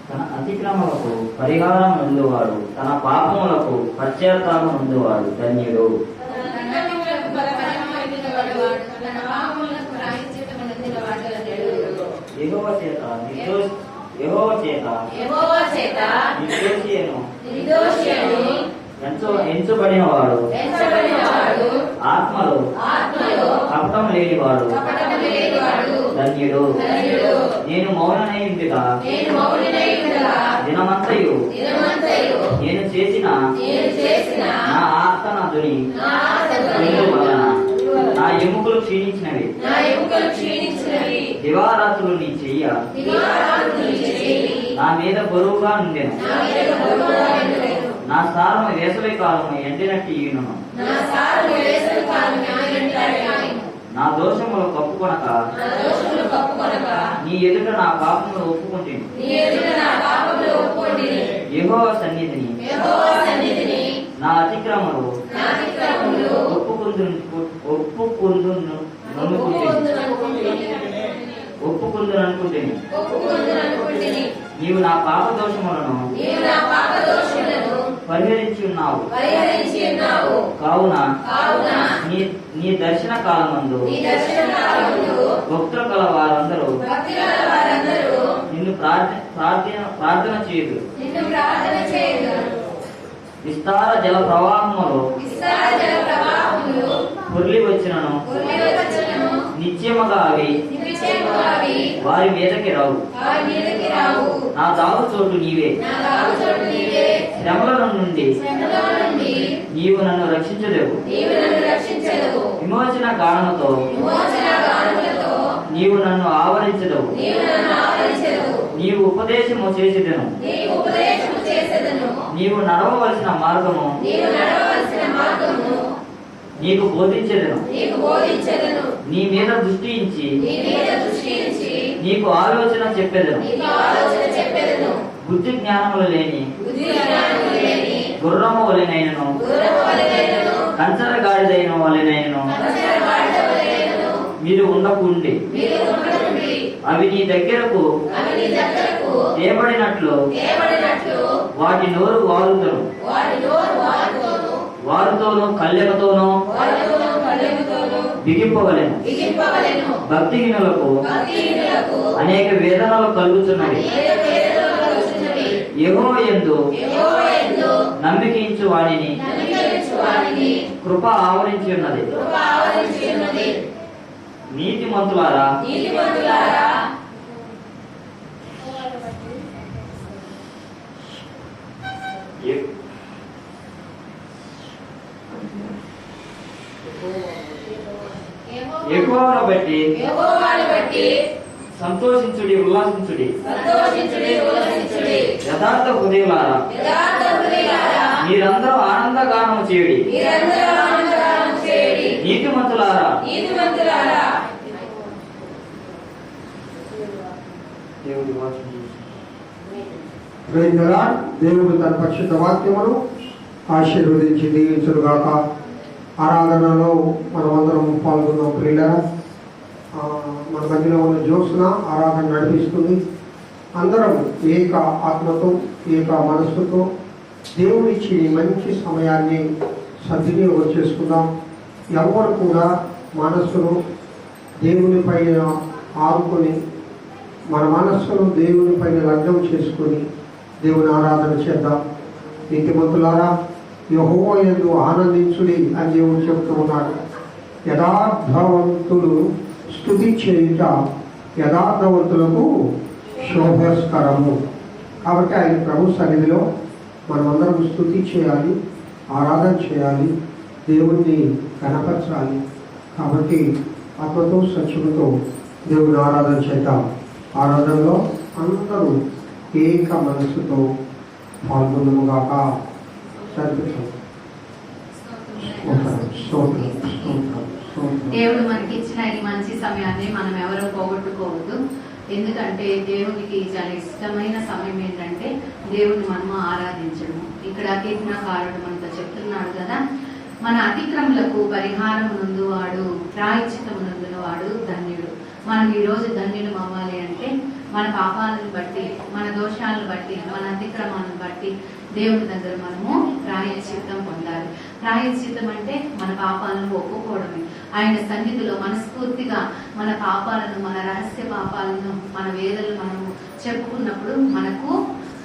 తన అతిక్రమలకు పరిహారం పొందువాడు, తన పాపములకు పశ్చాత్తాపం పొందువాడు ధన్యుడు. యెహోవా చేత నిర్దోషియను ఎంచబడిన వాడు, ఆత్మలో కపటం లేనివాడు ధన్యుడు. నేను మౌననై ఉండుగా దినమంతయు నేను చేసిన నా ఆర్తనాదుని వలన నా ఎముకలు క్షీణించినవి. దివారాత్రులు నీ చెయ్య నా మీద బరువుగా నుండెను. నా సారము వేసవి కాలము ఎండినట్టు ఈనును. నా దోషములు కప్పుకొనక నీ ఎదుట నా పాపములు ఒప్పుకుంటేను. యెహోవా సన్నిధిని నా అతిక్రమములు ఒప్పుకుందుననుకుంటేను. నీవు నా పాప దోషములను పరిహరించి ఉన్నావు. కావున నీ దర్శన కాలమందు భక్తులు కల వారందరూ నిన్ను ప్రార్థన చేయదు. విస్తార జల ప్రవాహములో పొర్లి వచ్చినను నిత్యముగా అవి వారి మీదకి రావు. నా దాగు చోటు నీవే. శ్రమల నుండి నీవు నన్ను రక్షించలేవు. విమోచన గానముతో నీవు నన్ను ఆవరించలేవు. నీవు ఉపదేశము చేసేదను. నీవు నడవవలసిన మార్గము నీకు బోధించెదను. నీ మీద దృష్టించి నీకు ఆలోచన చెప్పేదను. బుద్ధి జ్ఞానములు లేని గుర్రము వలెనైనను కంచర గాడిదైన వలెనైనను మీరు ఉండకుండి అవి నీ దగ్గరకు తేబడినట్లు వాటి నోరు వారుతోనూ కళ్ళెమతోనూ బిగింపవలెను. భక్తిహీనులకు అనేక వేదనలు కలుగుతున్నవి. యెహోవా యందు నమ్మికించు వానిని కృప ఆవరించి ఉన్నది. నీతిమంతులారా యెహోవాను బట్టి సంతోషించుడి, ఉల్లాసించుడి. యథార్థ హృదయులారా మీరందరూ ఆనందగానము చేయుడి. నీతిమంతులారా దేవుడు తన పరిశుద్ధ వాక్యమును ఆశీర్వదించి దీవించుగాక. ఆరాధనలో మనమందరం పాల్గొన్నాం. ప్రియులారా, మన మధ్యలో ఉన్న జ్యోత్స్న ఆరాధన నడిపిస్తుంది. అందరం ఏక ఆత్మతో ఏక మనస్సుతో దేవుడిచ్చి మంచి సమయాన్ని సద్వినియోగం చేసుకుందాం. ఎవరు కూడా మనస్సును దేవుని పైన ఆరుకొని మన మనస్సును దేవుని పైన లగ్నం చేసుకొని దేవుని ఆరాధన చేద్దాం. నీతిమంతులారా యెహోవా యందు ఆనందించుడి అని దేవుడు చెప్తూ ఉన్నాడు. యథార్థవంతులు స్తుతి చేయుట యథార్థవంతులకు శోభస్కరము. కాబట్టి ఆయన ప్రభు సన్నిధిలో మనమందరం స్తుతి చేయాలి, ఆరాధన చేయాలి, దేవుణ్ణి కనపరచాలి. కాబట్టి ఆత్మతో సత్యముతో దేవుని ఆరాధన చేద్దాం. ఆరాధనలో అందరూ ఏక మనస్సుతో పాల్గొనముగాక. దేవుడు మనకి ఇచ్చిన ఈ మంచి సమయాన్ని మనం ఎవరూ పోగొట్టుకోవద్దు. ఎందుకంటే దేవునికి చాలా ఇష్టమైన సమయం ఏంటంటే దేవుని మనము ఆరాధించడము. ఇక్కడ కీర్తనకారుడు మనతో చెప్తున్నాడు కదా, మన అతిక్రమలకు పరిహారం నందువాడు ప్రాయశ్చిత్తము నందువాడు ధన్యుడు. మనం ఈరోజు ధన్యులు అవ్వాలి అంటే మన పాపాలను బట్టి, మన దోషాలను బట్టి, మన అతిక్రమాలను బట్టి దేవుని దగ్గర మనము ప్రాయశ్చిత్తం పొందాలి. ప్రాయశ్చిత్తం అంటే మన పాపాలను ఒప్పుకోవడమే. ఆయన సన్నిధిలో మనస్ఫూర్తిగా మన పాపాలను, మన రహస్య పాపాలను, మన వేదనలు మనము చెప్పుకున్నప్పుడు మనకు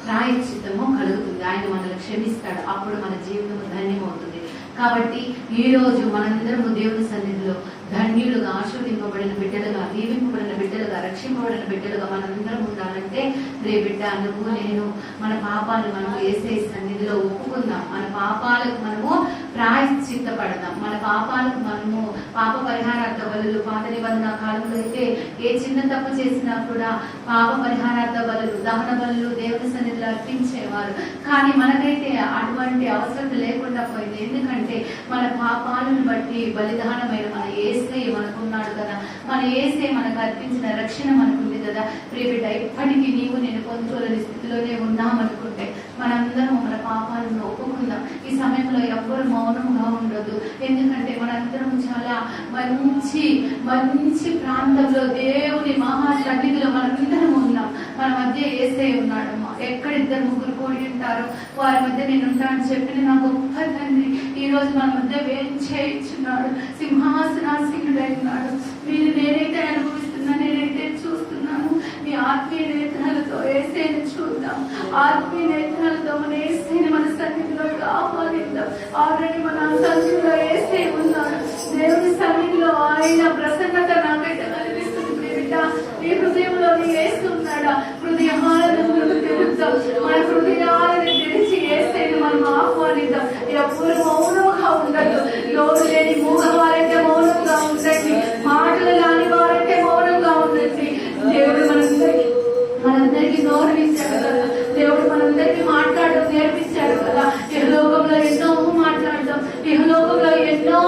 ప్రాయశ్చిత్తము కలుగుతుంది. ఆయన మనల్ని క్షమిస్తాడు. అప్పుడు మన జీవితం ధన్యమవుతుంది. కాబట్టి ఈ రోజు మనందరము దేవుని సన్నిధిలో ధన్యులుగా, ఆశీర్వదింపబడిన బిడ్డలుగా, దీవింపబడిన బిడ్డలుగా, రక్షింపబడిన బిడ్డలుగా మనందరం ఉండాలంటే రే బిడ్డ, నువ్వు నేను మన పాపాలను మనము యేసయ్య సన్నిధిలో ఒప్పుకుందాం. మన పాపాలకు మనము ప్రాయశ్చిత్తపడదాం. మన పాపాలకు మనము పాప పరిహారార్థ బలులు, పాత నిబంధన కాలంలో అయితే ఏ చిన్న తప్పు చేసినా కూడా పాప పరిహారార్థ బలులు, దహన బలులు దేవుని సన్నిధిలో అర్పించేవారు. కానీ మనకైతే అటువంటి అవసరం లేకుండా పోయింది. ఎందుకంటే మన పాపాలను బట్టి బలిదానమైన మన యేసయ్య మనకున్నాడు కదా. మన యేసయ్య మనకు అర్పించిన రక్షణ మనకుంది కదా. ప్రియబిడ్డ, ఇప్పటికీ నీవు నేను పొందుకోలేని స్థితిలోనే ఉన్నామనుకుంటే మనందరం మన పాపాలను ఒప్పుకుందాం. ఈ సమయంలో ఎవ్వరు మౌనంగా ఉండదు. ఎందుకంటే మనందరం చాలా మంచి ప్రాంతంలో దేవుని మహా సన్నిధిలో మనందరం ఉన్నాం. మన మధ్య యేసయ్య ఉన్నాడమ్మా. ఎక్కడిద్దరు ముగ్గురు కూడి ఉంటారో వారి మధ్య నేను ఉంటానని చెప్పిన నా గొప్ప తండ్రి ఈ రోజు మన మధ్య వేయించేయుచున్నాడు. సింహాసనాసీనుడై ఉన్నాడు. మీరు నేనైతే అనుభవిస్తున్నా, నేనైతే చూస్తున్నాను. మీ ఆత్మీయ నేత్రాలతో యేసయ్యను చూద్దాం. ఆత్మీయ నేత్రాలతో మన యేసయ్యని మన సన్నిధిలో ఆహ్వానిద్దాం. ఆల్రెడీ మన సన్నిధిలో యేసయ్య ఉన్నాడు. దేవుని సన్నిధిలో ఆయన ప్రసన్నత నాకైతే కనిపిస్తుంది. ఈ హృదయంలో యేసు ఉన్నాడా? హృదయాలను తెరుద్దాం. మన హృదయాలను తెరిచి యేసయ్యని మనం ఆహ్వానిద్దాం. ఎప్పుడు మౌనంగా ఉండదు. నోరు లేని మూగవారైతే మౌనంగా ఉండండి. మాటలు రాని వారైతే మౌనంగా ఉండండి. దేవుడు మనందరికీ నోరు ఇచ్చాడు కదా. దేవుడు మనందరికీ మాట్లాడడం నేర్పించాడు కదా. ఇహలోకంలో ఎన్నో మాట్లాడదాం. ఇహలోకంలో ఎన్నో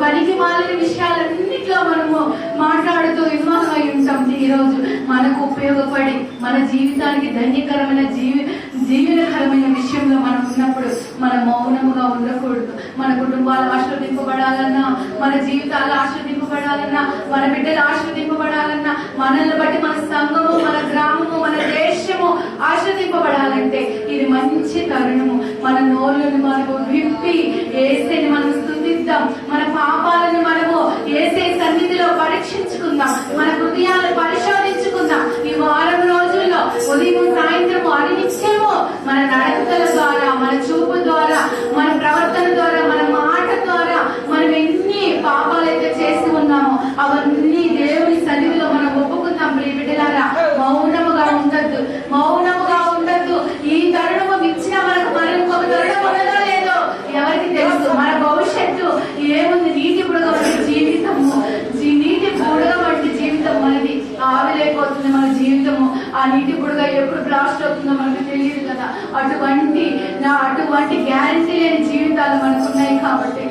పనికి మాలిన విషయాలన్నింటిలో మనము మాట్లాడుతూ ఇన్వాల్వ్ అయి ఉంటాం. ఈ రోజు మనకు ఉపయోగపడి మన జీవితానికి ధన్యకరమైన జీవనకరమైన విషయంలో మనం ఉన్నప్పుడు మనం మౌనముగా ఉండకూడదు. మన కుటుంబాలు ఆశీర్వదింపబడాలన్నా, మన జీవితాలు ఆశీర్వదింపబడాలన్నా, మన బిడ్డలు ఆశీర్వదింపబడాలన్నా, మనల్ని బట్టి మన సంఘము, మన గ్రామము, మన దేశము ఆశీర్వదింపబడాలంటే ఇది మంచి తరుణము. మన నోళ్ళను మనము విప్పి యేసయ్యని మనం స్తుతిద్దాం. మన పాపాలను మనము యేసయ్య సన్నిధిలో పరీక్షించుకుందాం. మన హృదయాలను పరిశోధించుకుందాం. ఈ వారం రోజుల్లో ఉదయం సాయంత్రము అనినిత్యము మన నడకల ద్వారా, మన చూపు ద్వారా, మన ప్రవర్తన ద్వారా, మన మాట ద్వారా మనం ఎన్ని పాపాలైతే చేసి ఉన్నామో అవన్నీ దేవుని సన్నిధిలో మనం ఒప్పుకుందాం. బిడ్డలారా, మౌనముగా ఉండద్దు. మౌనముగా ఉండద్దు. ఈ తరుణము మించిన మనకు మరొక తరుణం ఉన్నదో లేదో ఎవరికి తెలుసు. మన భవిష్యత్తు ఏముంది? నీటి బుడగ వంటి జీవితము, నీటి బుడగ వంటి జీవితం మనది. ఆవిరైపోతుంది మన జీవితము. ఆ నీటి బుడగ ఎప్పుడు బ్లాస్ట్ అవుతుందో మనకు తెలియదు కదా. అటువంటి గ్యారంటీ లేని జీవితాలు మనకు ఉన్నాయి. కాబట్టి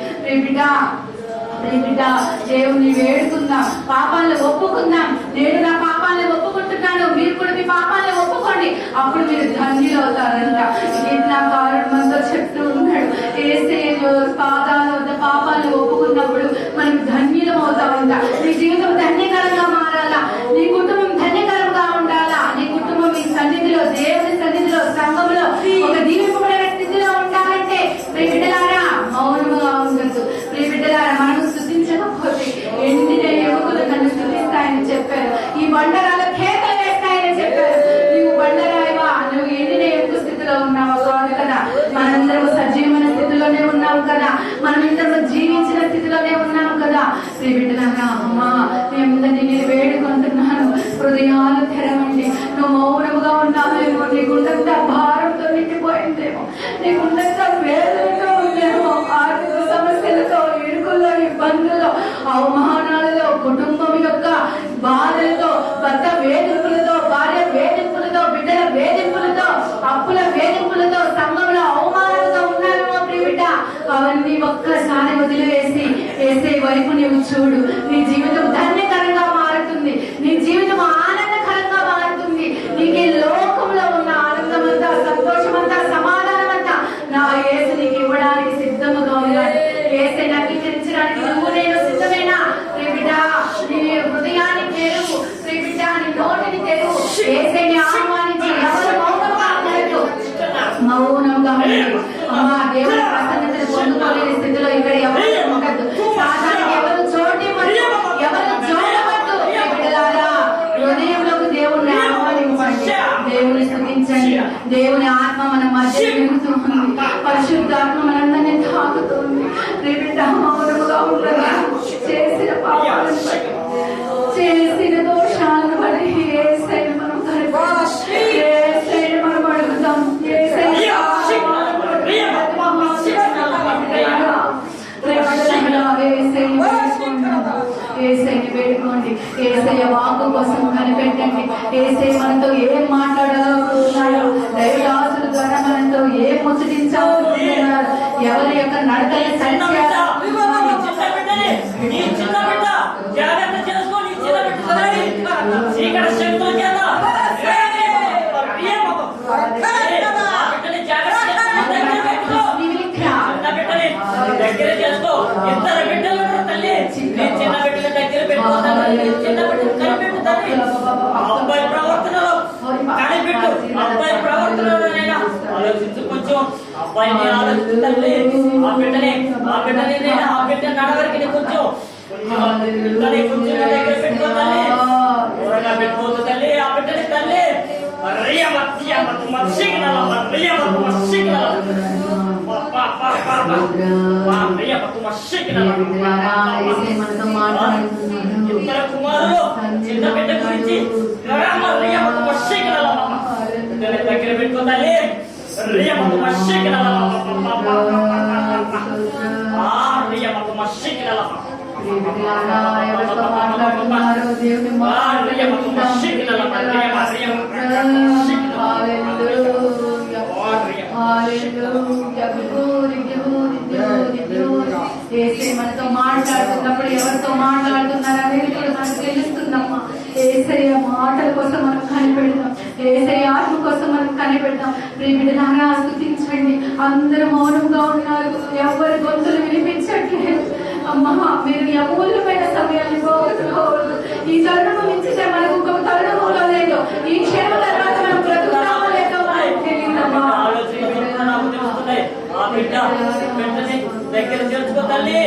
బిడ్డ, దేవుని వేడుకుందాం. పాపాలను ఒప్పుకుందాం. నేను నా పాపాలను ఒప్పుకుంటున్నాను, మీరు కూడా మీ పాపాలను ఒప్పుకోండి. అప్పుడు మీరు ధన్యులు అవుతారంట. కీర్తనకారుడు మనతో చెప్తూ ఉన్నాడు, యేసయ్య పాదాల వద్ద పాపాలను ఒప్పుకున్నప్పుడు మనం ధన్యులం అవుతామంట. నీ జీవితం ధన్యకరంగా మారాలా, నీ కుటుంబం ధన్యకరంగా ఉండాలా, నీ కుటుంబం ఈ సన్నిధిలో, దేవుని సన్నిధిలో, సంఘంలో ఒక దీవింపబడిన స్థితిలో ఉండాలంటే బిడ్డలారా మౌనముగా ఉండదు. బిడ్డలారా, మనం స్తుతించకపోతే ఎండిన ఎముకలు నన్ను స్తుతిస్తాయని చెప్పారు. ఈ బండరాల కేకలు వేస్తాయని చెప్పారు. నువ్వు బండరాయవా? నువ్వు ఎండిన ఎముక స్థితిలో ఉన్నావా? కాదు కదా. మనందరము సజీవమైన స్థితిలోనే ఉన్నాం కదా. మనమిద్దరము జీవించిన స్థితిలోనే ఉన్నాం కదా. బిడ్డలారా, అమ్మా మేముందని నేను వేడుకుంటున్నాను. హృదయాలు తెరవండి. నువ్వు మౌనముగా ఉన్నావేమో, నీ గుండెంతా భారంతో నిండిపోయిందేమో, నీ గుండెంతా వేదనతో ఉందేమో, ఆర్థిక సమస్యలతో, ఇరుకుల్లో, ఇబ్బందుల్లో, అవమానాలలో, కుటుంబం యొక్క బాధలతో, భర్త వేధింపులతో, భార్య వేధింపులతో, బిడ్డల వేధింపులతో, అప్పుల వేధింపులతో, సంఘంలో అవమానాలతో ఉన్నారేమో బిడ్డ. అవన్నీ ఒక్కసారి వదిలివేసి యేసయ్య వైపు నీవు చూడు. నీ జీవితం ధన్యకరంగా మారుతుంది. నీ జీవితం ఆనందకరంగా మారుతుంది. నీకు ఈ లోకంలో ఉన్న ఆనందమంతా, సంతోషమంతా, సమాధానమంతా నా యేసు నీకు ఇవ్వడానికి సిద్ధముగా ఉన్నాడు. యేసయ్య అంగీకరించడానికి నువ్వు నేను సిద్ధమేనా? బిడ్డ, నీ హృదయాన్ని తెరువు. బిడ్డ, నీ నోటిని తెరువు. దేవుని ఆత్మ మన మధ్య తిరుగుతుంది. పరిశుద్ధాత్మ మనందరినీ తాకుతుంది. బిడ్డ మౌనముగా ఉండగా చేసిన పాపాలను బట్టి, చేసిన దోషాలను బట్టి యేసయ్యను మనం కనిపెడతాం. యేసయ్యను మనం అడుగుతాం. యేసయ్యని వేడుకోండి. యేసయ్య వాక్కు కోసం కనిపెట్టండి. యేసయ్య మనతో ఏం మాట్లాడాలనుకుంటున్నాడు, దైవదాసుల ద్వారా మనతో ఏం ముచ్చటించాలనుకుంటున్నాడు, ఎవరి యొక్క నడకలు దగ్గర చేసుకో. ఇద్దరు బిడ్డలు తల్లి, చిన్న బిడ్డల దగ్గర పెట్టుకోవాలి. చిన్న బిడ్డలు కనిపెట్టు తల్లి. అబ్బాయి ప్రవర్తనలో కనిపెట్టు. అబ్బాయి ప్రవర్తనలో నైనా ఆలోచించు. కొంచెం అబ్బాయిని ఆలోచించు తల్లి. ఆ బిడ్డ నైనా ఆ బిడ్డ నడవరికి కొంచెం దగ్గర పెట్టుకో తల్లి. త్వరగా పెట్టుకోవద్దు తల్లి ఆ బిడ్డని తల్లి. మనతో మాట్లాడుతున్నాడు. చిన్న బిడ్డ గురించి దగ్గర పెట్టుకోవాలి. ఎవరితో మాట్లాడుతున్నారు దేవుని మనతో మాట్లాడుతున్నప్పుడు ఎవరితో మాట్లాడుతున్నారు అనేది కూడా మనకు తెలుస్తుందమ్మా. ఏసయ్య మాటల కోసం మనం కనిపెడతాం. ఏసయ్య ఆత్మ కోసం మనం కనిపెడతాం. ప్రియమిడలారా స్తుతించండి. అందరూ మౌనంగా ఉన్నారు. ఎవరి గొంతులు వినిపించట్లేదు. అమ్మా, మీరు ఈ అమూల్యమైన సమయాన్ని పోగొట్టుకోవద్దు. ఈ తరుణము మించితే మనకు ఇంకొక తరుణములో లేదు. ఈ క్షేమ తర్వాత మనం బ్రతుకుతామో లేదో మనకు తెలియదమ్మా. దగ్గర చేర్చుకో తల్లి.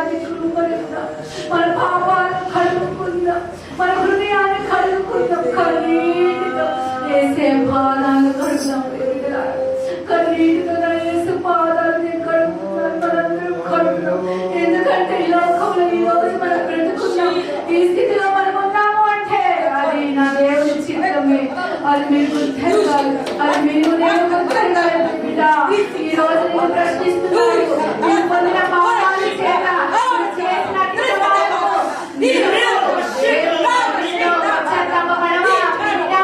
కడగడానికి కృపనిద్దాం. మన పాపాలను కడుగుకుందాం, మన హృదయాన్ని కడుగుకుందాం. కన్నీటితో వేసే పాదాలు కడుగుదాం. కన్నీటితో వేసే పాదాలు నేను కడుగుతున్నాను. మనందరం కడుగుదాం. ఎందుకంటే ఈ లోకంలో ఈ రోజు మనం బ్రతుకున్నాం, ఈ స్థితిలో మనం ఉన్నాము అంటే అది నా దేవుని చిత్తమే. అది మీరు గుర్తించాలి, అది మీరు గుర్తించాలి. బిడ్డ, ఈ రోజు నేను ప్రశ్నిస్తున్నాను. నేను పొందిన పాపాల చేత చేసిన కిందవాళ్ళకు మీరు పశ్చాత్తాపపడవా? బిడ్డ,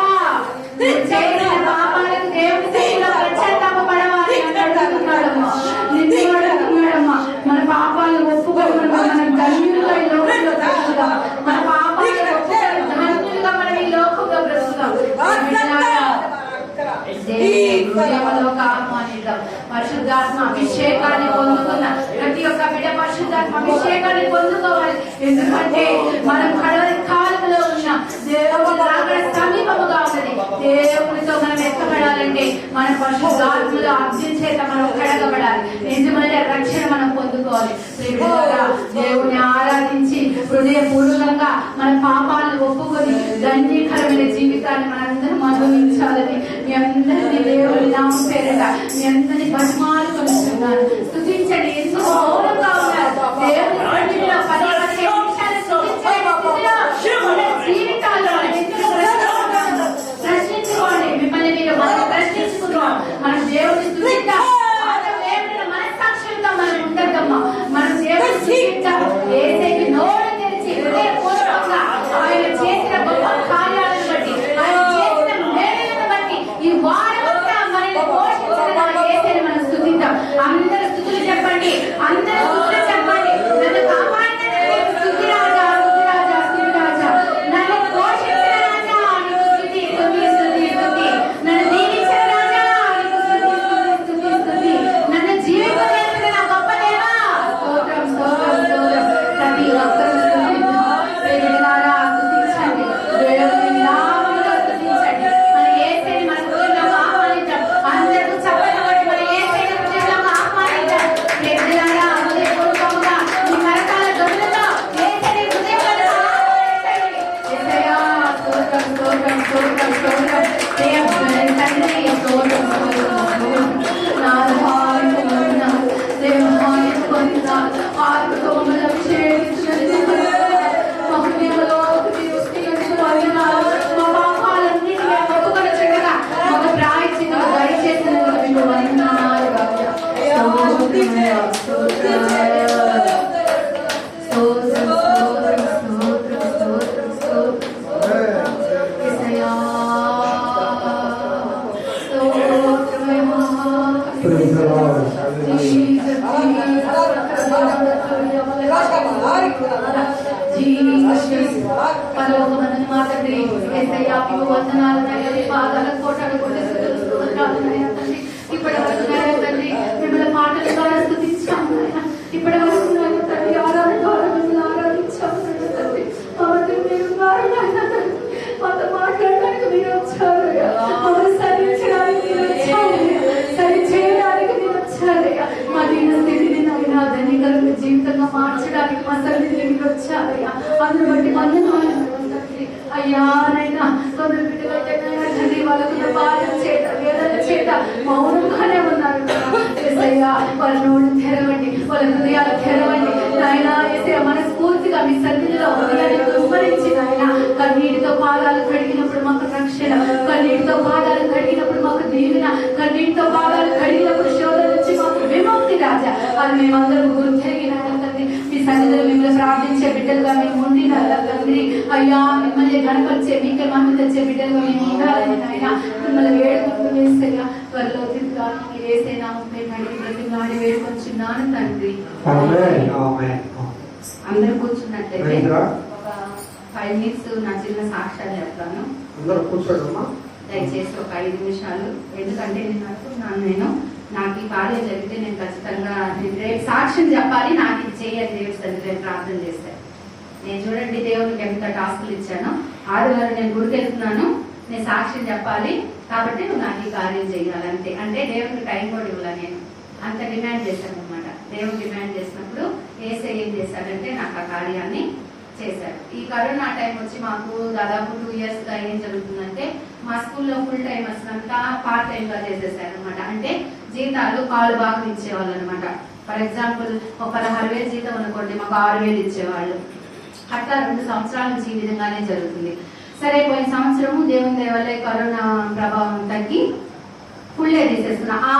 చేసిన పాపాలకు దేవుని సన్నిధిలో పశ్చాత్తాపపడవాలి అని అడుగుతున్నాడమ్మా. నిన్ను అడుగుతున్నాడమ్మా. మన పాపాలను ఒప్పుకొని మనం ధన్యులుగా ఈ లోకంలో బ్రతుకుదాం. మన పాపాలను ఒప్పుకొని ధన్యులుగా మనం ఈ లోకంలో బ్రతుకుదాం. హృదయంలోకి ఆహ్వానిద్దాం. పరిశుద్ధాత్మ అభిషేకాన్ని పొందుతున్న ప్రతి ఒక్క బిడ్డ పరిశుద్ధాత్మ అభిషేకాన్ని పొందుకోవాలి. ఎందుకంటే మనం కడవరి కాలంలో ఉన్నాం. దేవుని రాకడ సమీపముగా ఉన్నది. దేవునితో మనం ఎక్కబడాలంటే మన పరిశుద్ధాత్మలో అగ్ని చేత మనం కడగబడాలి. నిజమైన రక్షణ మనం పొందుకోవాలి. దేవుని ఆరాధించి హృదయపూర్వకంగా మన పాపాలను ఒప్పుకొని ధన్యకరమైన జీవితాన్ని మనందరం అనుభవించాలని మీ అందరినీ దేవుని నామం పేరట మీ అందరినీ బహుమాలు కొనుక్కున్నాను. స్తుతించండి. ఎందుకు మౌనంగా ఉన్నారు? దేవుని సన్నిధిలో 10 నిమిషాలు స్తుతించండి. జీవితాల్లో ప్రశ్నించుకోండి. మిమ్మల్ని మీరు మనం ప్రశ్నించుకుంటాం. మనం దేవుని స్తుతిద్దాం. మనస్సాక్షులతో మనం ఉండద్దమ్మా. మనం దేవుని స్తుతిద్దాం. ఏసైకి నోరు తెరిచి హృదయపూర్వకంగా ఆయన చేసిన గొప్ప కార్యాలను బట్టి, ఆయన చేసిన మేలులను బట్టి ఈ వారమంతా మనల్ని పోషించిన ఏసైని మనం స్తుతిద్దాం. అందరూ స్తుతులు చెప్పండి. అందరూ స్తుతులు చెప్పండి. నన్ను కాపాడిన స్తుతి రాజా, స్తుతి రాజా, స్తుతి రాజా. నన్ను పోషించిన రాజా నీకు స్తుతి, స్తుతి, స్తుతి, స్తుతి. నన్ను దీవించిన రాజా నీకు స్తుతి, స్తుతి, స్తుతి, స్తుతి. నన్ను జీవింపజేసిన నా గొప్ప దేవా స్తోత్రం, స్తోత్రం, స్తోత్రం. ప్రతి ఒక్కరూ స్తుతిద్దాం. ప్రియలారా స్తుతించండి. దేవుని నామములో స్తుతించండి. మన యేసయ్యని మన హృదయంలోకి ఆహ్వానిద్దాం. అందరూ చప్పట్లు కొట్టి మన యేసయ్యని హృదయంలోకి ఆహ్వానిద్దాం. ప్రియలారా హృదయపూర్వకంగా మీ కరతాళ ధ్వనులతో యేసయ్యని హృదయంలోకి ఆహ్వానించండి. యేసయ్యా స్తోత్రం, స్తోత్రం, స్తోత్రం, స్తోత్రం. ప్రియమైన తండ్రి స్తోత్రం, స్తోత్రం, స్తోత్రం. నా భార్య వందనాలు. దేవాయ వందనాలు. ఆత్మతో మమ్మల్ని అభిషేకించినందుకు మా హృదయంలోకి మీరు వస్తున్నందుకు వందనాలు. మా పాపాలన్నిటినీ మేము ఒప్పుకొనుచుండగా మాకు ప్రాయశ్చిత్తము దయచేసినందుకు మీకు వందనాలు రాజా. స్తోత్రమయ్యా, స్తోత్రం. స్తోత్రం, స్తోత్రం, స్తోత్రం, స్తోత్రం, స్తోత్రం. యేసయ్యా స్తోత్రమయ్యా. Praise the Lord. పరలోకమందున మా తండ్రి యేసయ్యా మీకు వందనాలు నాయనా. నీ పాదాల కోటలు కొట్టి స్తుతులు నాయనా తండ్రి. ఇప్పటి వరకు నాయనా తండ్రి మిమ్మల్ని మాటల ద్వారా స్తుతించాము నాయనా. ఇప్పటి వరకు నాయనా తండ్రి ఆరాధన ద్వారా మిమ్మల్ని ఆరాధించాము నాయనా తండ్రి. మా మధ్య మీరు ఉన్నారు నాయనా తండ్రి. మాతో మాట్లాడడానికి మీరు వచ్చారు. మమ్మల్ని సరించడానికి మీరు వచ్చారు. సరి చేయడానికి మీరు వచ్చారయ్యా. మా దీన స్థితిని నాయనా ధనికరమైన జీవితంగా మార్చడానికి మా సన్నిధిని మీరు వచ్చారయ్యా. అందుని బట్టి వందనాలు తండ్రి. అయ్యా నైనా కొందరు బిడ్డలైతే నైనా తండ్రి వాళ్ళకున్న బాధల చేత వేదన చేత మౌనంగానే ఉన్నారు. యేసయ్యా వాళ్ళ నోళ్ళు తెరవండి, వాళ్ళ హృదయాలు తెరవండి నాయనా. యేసయ్యా మనస్ఫూర్తిగా మీ సన్నిధిలో హృదయాన్ని కుమ్మరించి నాయనా కన్నీటితో పాదాలు కడిగినప్పుడు మాకు రక్షణ, కన్నీటితో పాదాలు కడిగినప్పుడు మాకు దీవెన, కన్నీటితో పాదాలు కడిగినప్పుడు శోధన నుంచి మాకు విముక్తి రాజా. అది మేమందరం గుర్తెరిగిన తండ్రి మీ సన్నిధిలో మిమ్మల్ని ప్రార్థించే బిడ్డలుగా మేము ఉండిన తండ్రి. అయ్యా మిమ్మల్ని గణపరిచే మీకే మహిమ తెచ్చే బిడ్డలుగా మేము ఉండాలని నాయన మిమ్మల్ని వేడుకుంటూ వేస్తేగా త్వరలో తిరుగుతాను వేసే నామం ప్రతి వేడుకొచ్చున్నాను తండ్రి. Amen. Amen. అందరూ కూర్చున్నట్లయితే Praise God. ఒక 5 minutes నా చిన్న సాక్ష్యాలు చెప్తాను. అందరూ కూర్చోడమ్మా. దయచేసి ఒక 5 నిమిషాలు. ఎందుకంటే నేను అనుకున్నాను నాకు ఈ కార్యం జరిగితే నేను ఖచ్చితంగా రేపు సాక్ష్యం చెప్పాలి, నాకు ఇది చేయాలి దేవుడి సన్నిధిలో ప్రార్థన చేస్తాను. నేను చూడండి దేవునికి ఎంత టాస్కులు ఇచ్చానో. ఆదివారం నేను గుడికి వెళ్తున్నాను, నేను సాక్ష్యం చెప్పాలి కాబట్టి నువ్వు నాకు ఈ కార్యం చేయాలి అంతే. అంటే దేవునికి టైం కూడా ఇవ్వాలి. నేను అంత డిమాండ్ చేశాను అనమాట. దేవుడు డిమాండ్ చేసినప్పుడు ఏసై ఏం చేశాడంటే నాకు ఆ కార్యాన్ని చేశాడు. ఈ కరోనా టైం వచ్చి మాకు దాదాపు 2 years గా ఏం జరుగుతుందంటే మా స్కూల్లో ఫుల్ టైమర్స్ అంతా పార్ట్ టైం గా చేసేసారు అనమాట. అంటే జీతాలు కాలు బాగా ఇచ్చేవాళ్ళు అనమాట. ఫర్ ఎగ్జాంపుల్ ఒక 16,000 జీతం అనుకోండి, మాకు 6,000 ఇచ్చేవాళ్ళు. అట్లా 2 సంవత్సరాల నుంచి ఈ విధంగానే జరుగుతుంది. సరే, పోయిన సంవత్సరము దేవుని దయ వల్ల కరోనా ప్రభావం తగ్గి ఫుల్ డే తీసేస్తున్నా. ఆ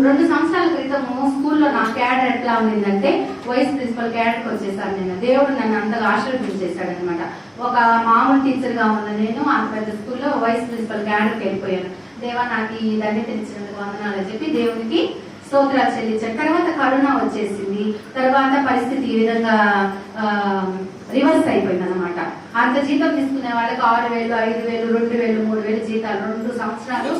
2 సంవత్సరాల క్రితము స్కూల్లో నా క్యాడర్ ఎట్లా ఉండిందంటే వైస్ ప్రిన్సిపల్ క్యాడర్కి వచ్చేసాను నేను. దేవుడు నన్ను అంతగా ఆశీర్వదించేశాడు అనమాట. ఒక మామూలు టీచర్ గా ఉన్న నేను అంత పెద్ద స్కూల్లో వైస్ ప్రిన్సిపల్ క్యాడర్కి వెళ్ళిపోయాను. దేవా నాకు ఈ ధన్యత ఇచ్చినందుకు వందనాలని చెప్పి దేవునికి స్తోత్రాలు చెల్లించాడు. తర్వాత కరోనా వచ్చేసింది. తర్వాత పరిస్థితి ఈ విధంగా రివర్స్ అయిపోయింది అనమాట. అంత జీతం తీసుకునే వాళ్ళకి 6,000, 5,000, 2,000, 3,000 జీతాలు 2 సంవత్సరాలు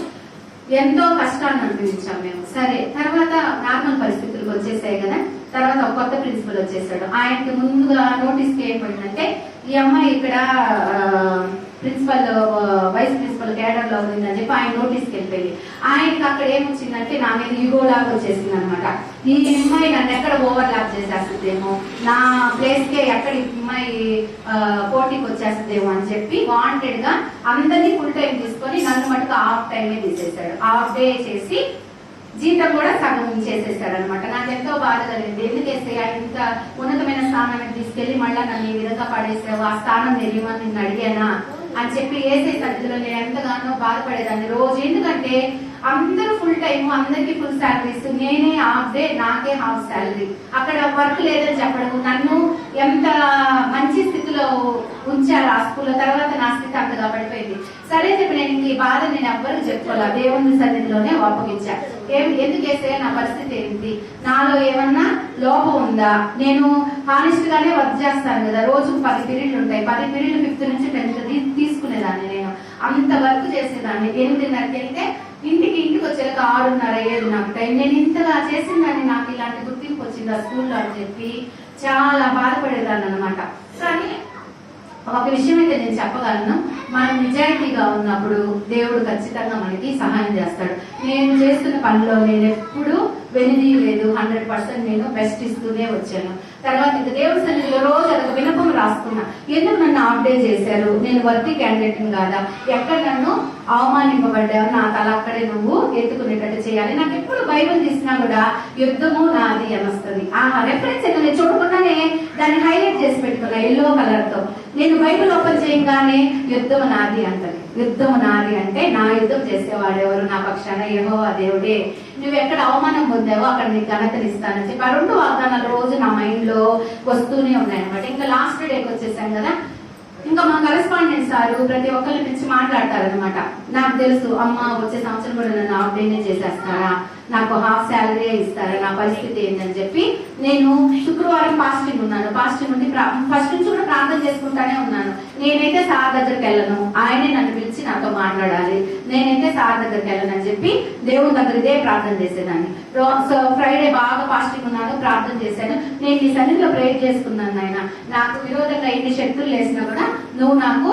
ఎంతో కష్టాన్ని అనుభవించాం మేము. సరే, తర్వాత నార్మల్ పరిస్థితులకు వచ్చేసాయి కదా. తర్వాత ఒక కొత్త ప్రిన్సిపల్ వచ్చేసాడు. ఆయనకి ముందుగా నోటీస్ అయిపోయిందంటే ఈ అమ్మాయి ఇక్కడ ప్రిన్సిపల్ వైస్ ప్రిన్సిపల్ క్యాడర్ లో ఉందని చెప్పి ఆయన నోటీస్కి వెళ్ళిపోయింది. ఆయనకి అక్కడ ఏమొచ్చిందంటే నా మీద ఈగో లాగా వచ్చేసింది అనమాట. ఈ అమ్మాయి నన్ను ఎక్కడ ఓవర్లాప్ చేసేస్తుందేమో, నా ప్లేస్ కే ఎక్కడ ఈ అమ్మాయి పోటీకి వచ్చేస్తుందేమో అని చెప్పి వాంటెడ్ గా అందరినీ ఫుల్ టైం తీసుకొని నన్ను మటుకు హాఫ్ టైమే తీసేశాడు. హాఫ్ డే చేసి జీతం కూడా సగం చేసేసాడు అనమాట. నాకు ఎంతో బాధ కలిగింది. ఎందుకేస్తే ఇంత ఉన్నతమైన స్థానానికి తీసుకెళ్లి మళ్ళా నన్ను ఈ విధంగా పడేసావు, ఆ స్థానం తెలియమని నిన్ను అడిగానా అని చెప్పి ఏసే సన్నిధిలో నేను ఎంతగానో బాధపడేదాన్ని రోజు. ఎందుకంటే అందరూ ఫుల్ టైం, అందరికి ఫుల్ శాలరీస్, నేనే హాఫ్ డే, నాకే హాఫ్ శాలరీ. అక్కడ వర్క్ లేదని చెప్పడం, నన్ను ఎంత మంచి స్థితిలో ఉంచారు ఆ స్కూల్లో. తర్వాత నా స్థితి అంతగా పడిపోయింది. సరే చెప్పి నేను ఈ బాధ నేను ఎవ్వరికి చెప్పుకోలే, దేవుని సన్నిధిలోనే ఒప్పగించా. ఎందుకేసే నా పరిస్థితి ఏంటి, నాలో ఏమన్నా లోపం ఉందా, నేను హానెస్ట్ గానే వర్క్ చేస్తాను కదా. రోజు 10 పీరియడ్లు ఉంటాయి. 10 పీరియడ్లు 5th నుంచి 10th తీసుకునేదాన్ని. నేను అంత వర్క్ చేసేదాన్ని. 8:30కి వెళ్తే ఇంటికి వచ్చేలాగా 6:30 అయ్యేది నాకు టైం. నేను ఇంతగా చేసిందాన్ని, నాకు ఇలాంటి గుర్తింపు వచ్చింది ఆ స్కూల్లో అని చెప్పి చాలా బాధపడేదాన్ని అనమాట. కానీ ఒక విషయం అయితే నేను చెప్పగలను, మనం నిజాయితీగా ఉన్నప్పుడు దేవుడు ఖచ్చితంగా మనకి సహాయం చేస్తాడు. నేను చేస్తున్న పనిలో నేను ఎప్పుడు వెనుదీయలేదు. 100% నేను బెస్ట్ ఇస్తూనే వచ్చాను. తర్వాత ఇంకా దేవుడి సన్నిధిలో రోజు అదొక విన్నపం రాసుకున్నా. ఎందుకు నన్ను హాఫ్ డే చేశారు, నేను వర్తీ క్యాండిడేట్ కాదా, ఎక్కడ నన్ను అవమానింపబడ్డావు, నా తల అక్కడే నువ్వు ఎత్తుకునేటట్టు చేయాలి. నాకు ఎప్పుడు బైబిల్ తీసినా కూడా యుద్ధము నాది అని వస్తుంది. ఆ రెఫరెన్స్ అయితే నేను చూడకుండానే దాన్ని హైలైట్ చేసి పెట్టుకున్నా ఎల్లో కలర్ తో. నేను బైబిల్ ఓపెన్ చేయగానే యుద్ధము నాది అంటది. యుద్ధము నాది అంటే నా యుద్ధం చేసేవాడెవరు, నా పక్షాన యెహోవా దేవుడే. నువ్వు ఎక్కడ అవమానం పొందావో అక్కడ నీకు ఘనతనిస్తానని చెప్పి ఆ 2 వాగ్దానాలు రోజు నా మైండ్ లో వస్తూనే ఉన్నాయన్నమాట. ఇంకా లాస్ట్ డేకి వచ్చేసాం కదా. ఇంకా మా కరెస్పాండెంట్ సార్ ప్రతి ఒక్కరి నుంచి మాట్లాడతారనమాట. నాకు తెలుసు, అమ్మ వచ్చే సంవత్సరం కూడా నన్ను హాఫ్ డేనే చేసేస్తారా, నాకు హాఫ్ శాలరీ ఇస్తారా, నా పరిస్థితి ఏంటని చెప్పి నేను శుక్రవారం ఫాస్టింగ్ ఉన్నాను. ఫాస్టింగ్ ఉండి ఫస్ట్ నుంచి కూడా ప్రార్థన చేసుకుంటానే ఉన్నాను. నేనైతే సార్ దగ్గరికి వెళ్ళను, ఆయనే నన్ను పిలిచి నాతో మాట్లాడాలి, నేనైతే సార్ దగ్గరికి వెళ్ళను అని చెప్పి దేవుని దగ్గర ఇదే ప్రార్థన చేసేదాన్ని. సో ఫ్రైడే బాగా ఫాస్టింగ్ ఉన్నాను, ప్రార్థన చేశాను. నేను ఈ సన్నిధిలో ప్రేయర్ చేసుకున్నాను. ఆయన నాకు విరోధంగా ఎన్ని శక్తులు వేసినా కూడా నువ్వు నాకు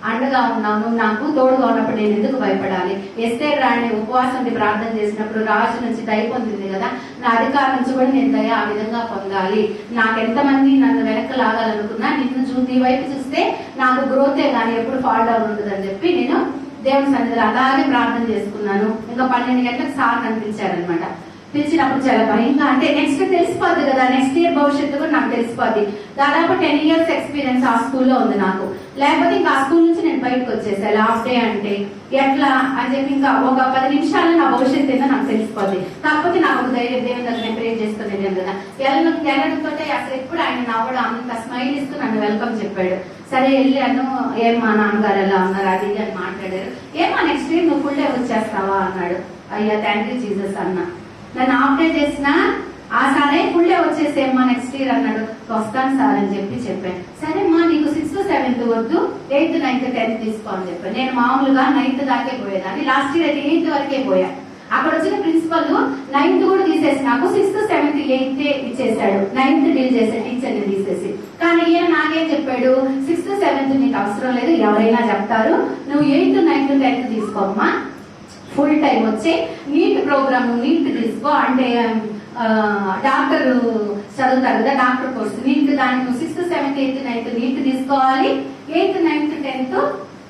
అండగా ఉన్నావు, నువ్వు నాకు తోడుగా ఉన్నప్పుడు నేను ఎందుకు భయపడాలి. ఎస్తేర్ రాణి ఉపవాసం ప్రార్థన చేసినప్పుడు రాజు నుంచి దయ పొందింది కదా, నా అధికారం నుంచి కూడా నేను దయ ఆ విధంగా పొందాలి. నాకెంతమంది నన్ను వెనక్కి లాగాలనుకున్నా నిన్ను నీ వైపు చూస్తే నాకు గ్రోతే గానీ ఎప్పుడు ఫాల్ డౌన్ ఉంటుంది అని చెప్పి నేను దేవుని సన్నిధిలో అలాగే ప్రార్థన చేసుకున్నాను. ఇంకా 12 గంటలకు సార్ కనిపించారనమాట. పిలిచినప్పుడు చాలా భయంగా, అంటే నెక్స్ట్ తెలిసిపోద్ది కదా, నెక్స్ట్ ఇయర్ భవిష్యత్తు కూడా నాకు తెలిసిపోద్ది. దాదాపు 10 years ఎక్స్పీరియన్స్ ఆ స్కూల్లో ఉంది నాకు. లేకపోతే ఇంకా ఆ స్కూల్ నుంచి నేను బయటకు వచ్చేసాను. హాఫ్ డే అంటే ఎట్లా అని చెప్పి ఇంకా ఒక 10 నిమిషాలు నా భవిష్యత్తు ఏందో నాకు తెలిసిపోద్ది. కాకపోతే నాకు ఒక ధైర్యం, దేవుని దగ్గర నేను ప్రేర్ చేసుకునేది కదా. వెళ్ళడంతో అసలు ఎప్పుడు ఆయన నవ్వడం, అంత స్మైల్ ఇస్తూ నన్ను వెల్కమ్ చెప్పాడు. సరే వెళ్ళాను. ఏం మా నాన్నగారు ఎలా ఉన్నారు అది అని మాట్లాడారు. ఏమా నెక్స్ట్ ఇయర్ నువ్వు ఫుల్ డే వచ్చేస్తావా అన్నాడు. అయ్యా థ్యాంక్ యూ జీసస్ అన్నా. నన్ను హాఫ్ డే చేసిన ఆ సారే ఫుల్ డే వచ్చేసేమ్మా నెక్స్ట్ ఇయర్ అన్నాడు. వస్తాను సార్ అని చెప్పాను. సరే అమ్మా నీకు 6th 7th వద్దు, 8th 9th 10th తీసుకో అని చెప్పాను. నేను మామూలుగా 9th దాకే పోయేదాన్ని. లాస్ట్ ఇయర్ అయితే 8th వరకే పోయా. అక్కడ వచ్చిన ప్రిన్సిపల్ 9th కూడా తీసేసి నాకు 6th 7th 8th ఇచ్చేసాడు. 9th డీల్ చేసే టీచర్ని తీసేసి. కానీ ఈయన నాకేం చెప్పాడు, 6th 7th నీకు అవసరం లేదు, ఎవరైనా చెప్తారు, నువ్వు 8th 9th 10th తీసుకోమ్మా, ఫుల్ టైం వచ్చి నీట్ ప్రోగ్రామ్ నీట్ తీసుకో, అంటే డాక్టర్ చదువుతారు కదా, డాక్టర్ కోర్సు నీట్. దానికి నువ్వు 6th 7th 8th 9th neat తీసుకోవాలి, 8th 9th 10th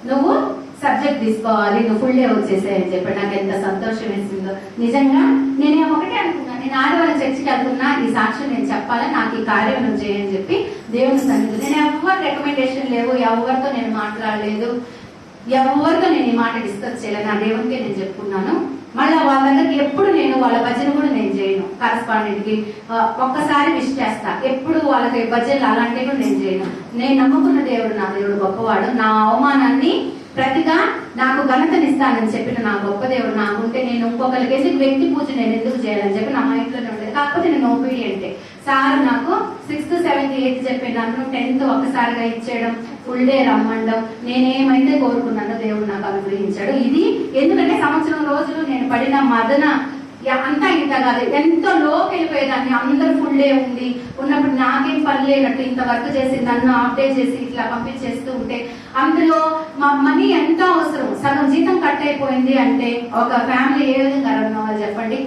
నువ్వు సబ్జెక్ట్ తీసుకోవాలి, నువ్వు ఫుల్ డే వచ్చేసాయని చెప్పి నాకు ఎంత సంతోషం వేసిందో. నిజంగా నేను ఒకటే అనుకున్నాను, నేను ఆడవాళ్ళ చర్చికి వెళ్తున్నా, ఈ సాక్ష్యం నేను చెప్పాలని, నాకు ఈ కార్యం నువ్వు చేయని చెప్పి దేవుని సన్నిధి. నేను ఎవరు రికమెండేషన్ లేవు, ఎవరితో నేను మాట్లాడలేదు, ఎవరితో నేను ఈ మాట డిస్కస్ చేయలేదు, నా దేవునికే నేను చెప్పుకున్నాను. మళ్ళీ వాళ్ళ దగ్గరికి ఎప్పుడు నేను వాళ్ళ భజన కూడా నేను చేయను, కరస్పాండెంట్ కి ఒక్కసారి విష్ చేస్తా, ఎప్పుడు వాళ్ళకి భజనలు అలాంటివి కూడా నేను చేయను. నేను నమ్ముకున్న దేవుడు, నా దేవుడు గొప్పవాడు. నా అవమానాన్ని ప్రతిగా నాకు ఘనతనిస్తానని చెప్పిన నా గొప్ప దేవుడు నాకుంటే నేను ఇంకొకరికి ఎందుకు వ్యక్తి పూజ నేను ఎందుకు చేయాలని చెప్పి నా మైండ్లోనే ఉండేది. కాకపోతే నేను ఒబీడియంటే. సార్ నాకు 6th 7th 8th చెప్పి నన్ను 10th ఒక్కసారిగా ఇచ్చేయడం, ఫుల్ డే రమ్మండం, నేనేమైతే కోరుకున్నానో దేవుడు నాకు అనుగ్రహించాడు. ఇది ఎందుకంటే సంవత్సరం రోజులు నేను పడిన మదన అంతా ఇంత కాదు, ఎంతో లోకి వెళ్ళిపోయేదాన్ని. అందరూ ఫుల్ డే ఉన్నప్పుడు నాకేం పని లేనట్టు ఇంత వర్క్ చేసి నన్ను అప్డేట్ చేసి ఇట్లా పంపించేస్తూ ఉంటే అందులో మా మనీ ఎంతో అవసరం. సగం జీతం కట్ అయిపోయింది అంటే ఒక ఫ్యామిలీ ఏ విధంగా రన్ అవ్వాలి చెప్పండి?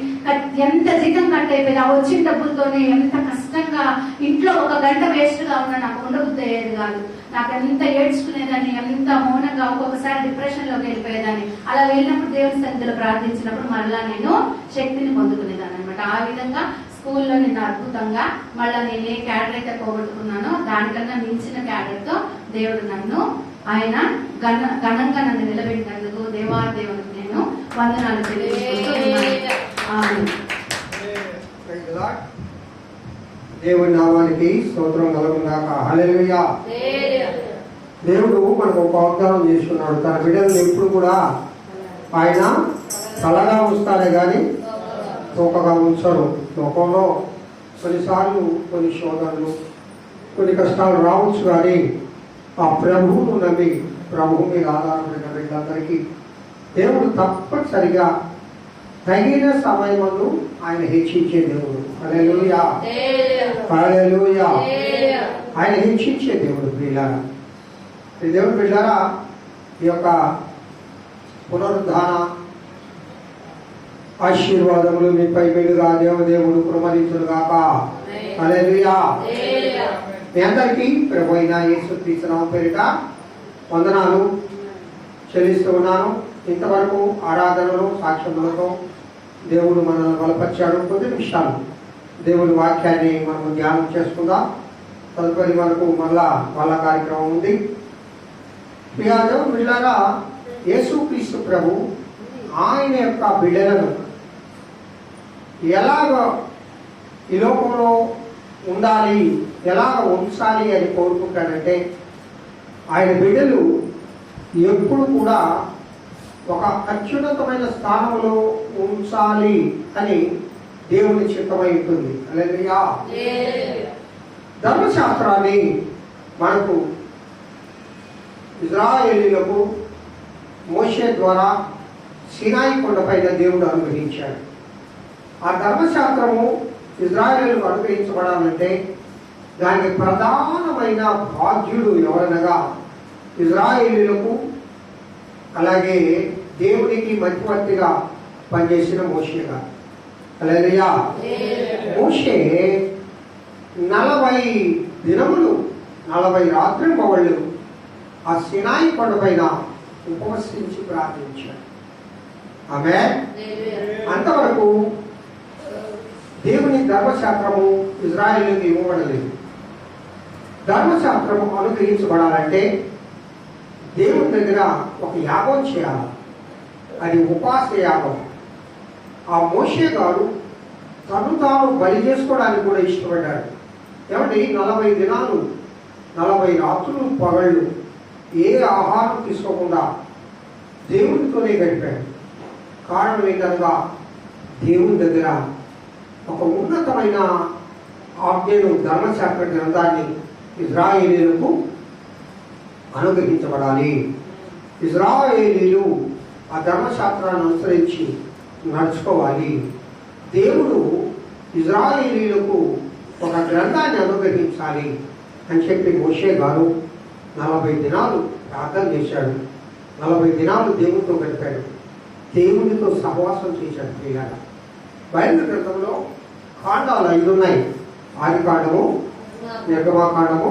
ఎంత జీతం కట్ అయిపోయింది, ఆ వచ్చిన డబ్బులతోనే ఎంత కష్టంగా ఇంట్లో ఒక గంట వేస్ట్ గా ఉన్నా నాకు ఉండబుద్ధి అయ్యేది కాదు. నాకు ఎంత ఏడ్చుకునేదాన్ని, ఎంత మౌనంగా, ఒక్కొక్కసారి డిప్రెషన్ లోకి వెళ్ళిపోయేదాన్ని. అలా వెళ్ళినప్పుడు దేవుని సన్నిధిలో ప్రార్థించినప్పుడు మరలా నేను శక్తిని పొందుకునేదాన్ని అనమాట. ఆ విధంగా స్కూల్లో నేను అద్భుతంగా మళ్ళీ నేను ఏ క్యాడర్ అయితే పోగొట్టుకున్నానో దానికన్నా మించిన క్యాడర్ తో దేవుడు నన్ను ఆయన ఘనంగా నన్ను నిలబెట్టినందుకు దేవునికి నేను వందనాలు తెలియజేస్తున్నాను. దేవుడి నామానికి స్తోత్రం కలుగుగాక. హల్లెలూయా. దేవుడు మనకు ఒక వాగ్దానం చేసుకున్నాడు, తన బిడ్డలను ఎప్పుడు కూడా ఆయన చల్లగా ఉంచుతాడే కానీ తోకగా ఉంచడు. లోకంలో కొన్నిసార్లు కొన్ని శోధనలు, కొన్ని కష్టాలు రావచ్చు, కానీ ఆ ప్రభువును నమ్మి ప్రభువు మీద ఆధారపడిన బిడ్డలందరికీ దేవుడు తప్పనిసరిగా తగిన సమయమందు ఆయన హెచ్చించే దేవుడు. హల్లెలూయా, హల్లెలూయా. ఆయన హెచ్చించే దేవుడు. ప్రియులారా, ఈ దేవుడు బిడ్డారా, ఈ యొక్క పునరుద్ధాన ఆశీర్వాదములు మీపై మెలుగా దేవదేవుడు కుమరించుగాక. హల్లెలూయా. మీ అందరికీ ప్రభు అయిన యేసుక్రీస్తు నామమున పేరిట వందనాలు చెల్లిస్తూ ఉన్నాను. ఇంతవరకు ఆరాధనలు సాక్ష్యములతో దేవుడు మనల్ని బలపరిచాడు. కొద్ది నిమిషాలు దేవుడి వాక్యాన్ని మనం ధ్యానం చేసుకుందాం. తదుపరి మనకు మళ్ళా కార్యక్రమం ఉంది. బిడ్డలారా, యేసుక్రీస్తు ప్రభు ఆయన యొక్క బిడ్డలను ఎలాగ ఈ లోకంలో ఉండాలి, ఎలాగ ఉంచాలి అని కోరుకుంటాడంటే, ఆయన బిడ్డలు ఎప్పుడు కూడా ఒక అత్యున్నతమైన స్థానంలో ఉంచాలి అని దేవుని చిత్తమై ఉంటుంది. హల్లెలూయా. ధర్మశాస్త్రాన్ని మనకు ఇశ్రాయేలీయులకు మోషే ద్వారా సీనాయి కొండపైన దేవుడు అనుగ్రహించాడు. ఆ ధర్మశాస్త్రము ఇశ్రాయేలీయులకు అనుగ్రహించబడాలంటే దానికి ప్రధానమైన బాధ్యుడు ఎవరనగా ఇశ్రాయేలీయులకు అలాగే దేవునికి మధ్యవర్తిగా పనిచేసిన మోషే గారు. హల్లెలూయా. మోషే 40 దినములు 40 రాత్రింబవళ్ళు ఆ సీనాయి కొండపైన ఉపవసించి ప్రార్థించాడు. ఆమేన్. అంతవరకు దేవుని ధర్మశాస్త్రము ఇశ్రాయేలుకి ఇవ్వబడలేదు. ధర్మశాస్త్రము అనుగ్రహించబడాలంటే దేవుని దగ్గర ఒక యాగం చేయాలి. అది ఉపాస యాగం. ఆ మోషే గారు తాను బలి చేసుకోవడానికి కూడా ఇష్టపడ్డాడు. ఏమంటే 40 దినాలు 40 రాత్రులు పగళ్ళు ఏ ఆహారం తీసుకోకుండా దేవునితోనే గడిపాడు. కారణం ఏంటనగా దేవుని దగ్గర ఒక ఉన్నతమైన ఆజ్ఞను, ధర్మశాస్త్ర గ్రంథాన్ని ఇశ్రాయేలీయులకు అనుగ్రహించబడాలి. ఇశ్రాయేలీయులు ఆ ధర్మశాస్త్రాన్ని అనుసరించి నడుచుకోవాలి. దేవుడు ఇశ్రాయేలీయులకు ఒక గ్రంథాన్ని అనుగ్రహించాలి అని చెప్పి మోషే గారు 40 దినాలు ప్రార్థన చేశాడు. 40 దినాలు దేవునితో గడిపాడు. దేవునితో సహవాసం చేశాడు. ప్రియులారా, బైబిల్ గ్రంథంలో కాండాలు 5 ఉన్నాయి. ఆది కాండము, నిర్గమాకాండము,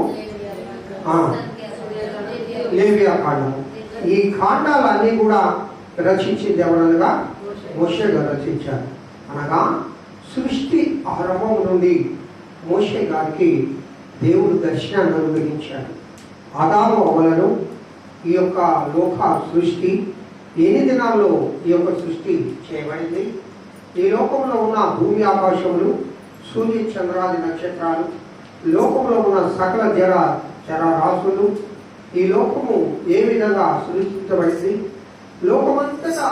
లేవియా కాండము. ఈ కాండాలన్నీ కూడా రచించింది ఎవరనగా మోషే గారు రచించారు. అనగా సృష్టి ఆరంభం నుండి మోషే గారికి దేవుడు దర్శనాన్ని అనుగ్రహించాడు. ఆదాము అవ్వలను ఈ యొక్క లోక సృష్టి 8 దినాల్లో ఈ యొక్క సృష్టి చేయబడింది. ఈ లోకంలో ఉన్న భూమి ఆకాశములు, సూర్య చంద్రాది నక్షత్రాలు, లోకంలో ఉన్న సకల చరారాశులు, ఈ లోకము ఏ విధంగా సృష్టించబడింది, లోకమంతటా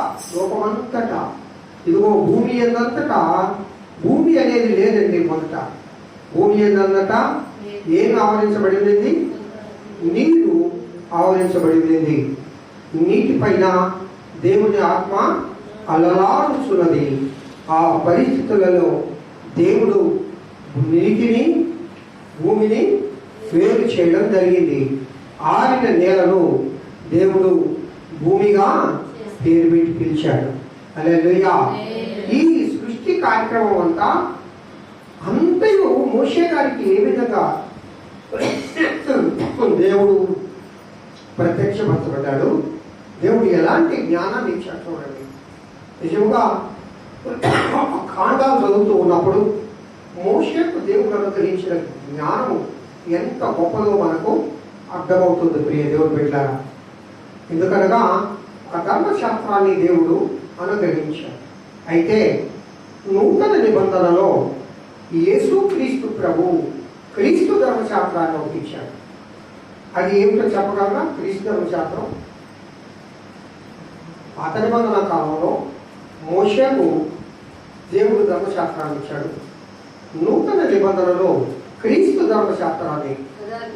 ఇదిగో భూమి ఎందంతటా, భూమి అనేది లేదండి. మొదట భూమి ఎందంతటా ఏం ఆవరించబడింది? నీరు ఆవరించబడింది. నీటిపైన దేవుని ఆత్మ అలలాడుచున్నది. ఆ పరిస్థితులలో దేవుడు నీటిని, భూమిని వేరు చేయడం జరిగింది. ఆరిన నేలను దేవుడు భూమిగా పేరు పెట్టి పిలిచాడు. హల్లెలూయా. ఈ సృష్టి కార్యక్రమం అంతయు మోషే గారికి ఏ విధంగా దేవుడు ప్రత్యక్షపరచబడ్డాడు, దేవుడు ఎలాంటి జ్ఞానాన్ని ఇచ్చాడు చూడండి. నిజంగా కాండాలు చదువుతూ ఉన్నప్పుడు మోషేకు దేవుడు అనుగ్రహించిన జ్ఞానము ఎంత గొప్పదో మనకు అర్థమవుతుంది ప్రియ దేవుడు బిడ్డలారా. ఎందుకనగా ఒక ధర్మశాస్త్రాన్ని దేవుడు అనుగ్రహించాడు. అయితే నూతన నిబంధనలో యేసుక్రీస్తు ప్రభు క్రీస్తు ధర్మశాస్త్రాన్ని ఒప్పించాడు. అది ఏమిటో చెప్పగలరా? క్రీస్తు ధర్మశాస్త్రం పాత నిబంధన కాలంలో మోషేకు దేవుడు ధర్మశాస్త్రాన్ని ఇచ్చాడు. నూతన నిబంధనలో క్రీస్తు ధర్మశాస్త్రాన్ని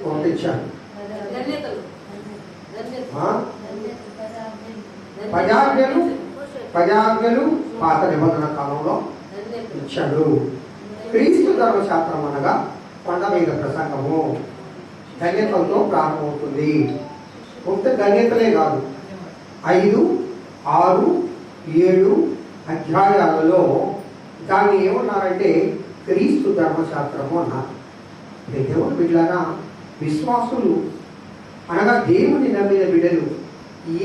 పంపించాడు. పదాజ్ఞలు పాత నిబంధన కాలంలో ఇచ్చాడు. క్రీస్తు ధర్మశాస్త్రం అనగా కొండ మీద ప్రసంగము ధన్యతలతో ప్రారంభమవుతుంది. ఒక్క ధన్యతలే కాదు, 5, 6, 7 అధ్యాయాలలో దాన్ని ఏమన్నారంటే క్రీస్తు ధర్మశాస్త్రము అన్నారు. దేవుని బిడ్డలారా, విశ్వాసులు అనగా దేవుని నమ్మిన బిడ్డలు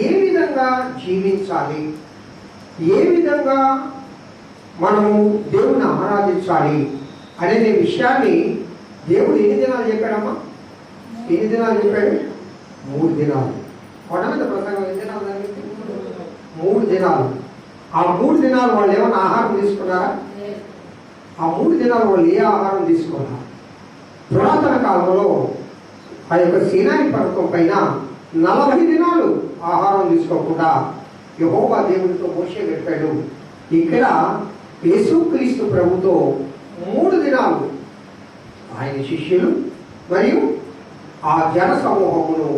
ఏ విధంగా జీవించాలి, ఏ విధంగా మనము దేవుని ఆరాధించాలి అనే విషయాన్ని దేవుడు ఎన్ని దినాలు చెప్పాడమ్మా? ఎన్ని దినాలు చెప్పాడు? 3 దినాలు. కొండ మీద ప్రసంగం ఎన్ని దినాలు? 3 దినాలు. ఆ 3 దినాలు వాళ్ళు ఏమైనా ఆహారం తీసుకున్నారా? ఆ 3 దినాలు వాళ్ళు ఏ ఆహారం తీసుకున్నారు? పురాతన కాలంలో ఆ యొక్క సీనాయి పర్వతం పైన 40 దినాలు ఆహారం తీసుకోకుండా యెహోవా దేవుడితో మోషే చెప్పాడు. ఇక్కడ యేసుక్రీస్తు ప్రభుతో 3 దినాలు ఆయన శిష్యులు మరియు ఆ జన సమూహమును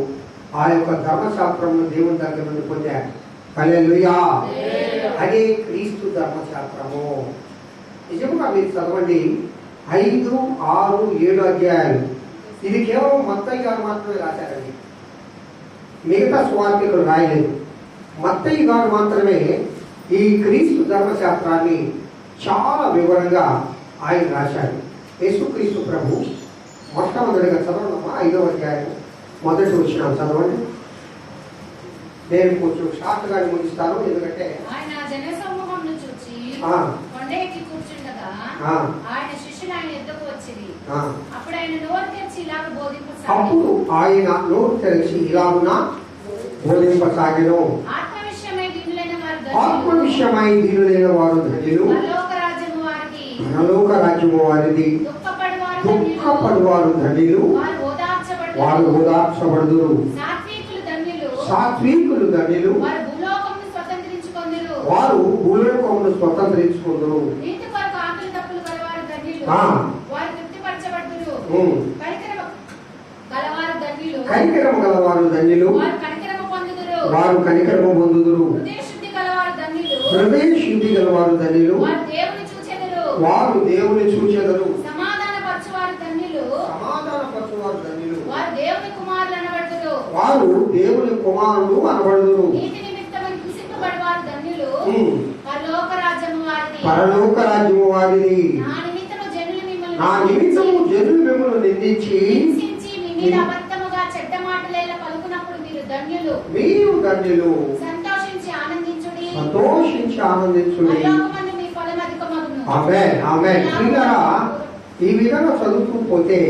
ఆ యొక్క ధర్మశాస్త్రమును దేవుని దగ్గర నుండి పొందారు. హల్లెలూయా. అదే క్రీస్తు ధర్మశాస్త్రము. నిజంగా మీరు చదవండి 5, 6, 7 అధ్యాయాలు. ఇది కేవలం మత్తయి గారు మాత్రమే రాశారండి, మిగతా సువార్తికులు రాయలేదు. మత్తయి గారు మాత్రమే ఈ క్రీస్తు ధర్మశాస్త్రాన్ని చాలా వివరంగా ఆయన రాశాడు. యేసుక్రీస్తు ప్రభు మొట్టమొదటిగా చదవడమ్మా 5వ అధ్యాయం మొదటి వచనం చదవండి. నేను కొంచెం షార్ట్గా ముగిస్తాను, ఎందుకంటే ఆయన జనసమూహంను చూచి కొండ ఎక్కి కూర్చుండగా ఆయన శిష్యులు ఆయన ఎద్దకు వచ్చిరి. అప్పుడు ఆయన నోరు తెరిచి ఇలాగ బోధింపసాగెను. ఆత్మ విషయమై దీనులైన వారు ధన్యులు, పరలోక రాజ్యము వారిది. దుఃఖపడువారు ధన్యులు, వారు ఓదార్చబడుదురు. సాత్వికులు ధన్యులు, వారు భూలోకమును స్వతంత్రించుకుందురు. కనికరము గలవారు ధన్యులు, వారు కనికరము పొందుదురు. హృదయ శుద్ధి గలవారు ధన్యులు, వారు దేవుని చూచెదరు. సమాధానపరచువారు ధన్యులు, వారు దేవుని కుమారులు అనబడుదురు. పరలోక రాజ్యము వారిది. నా నిమిత్తము జనులు మిమ్మల్ని నిందించి హింసించి మీ మీద అబద్ధముగా చెడ్డ మాటలేలా పలుకున్నప్పుడు మీరు ధన్యులు. మీరు ధన్యులు. సంతోషించి ఆనందించుడి. సంతోషించి ఆనందించుడి. పరలోకమందు మీ ఫలం అధికమగును. ఆమేన్ ఆమేన్. ప్రియులారా, ఈ విధంగా చదువుతూ పోతే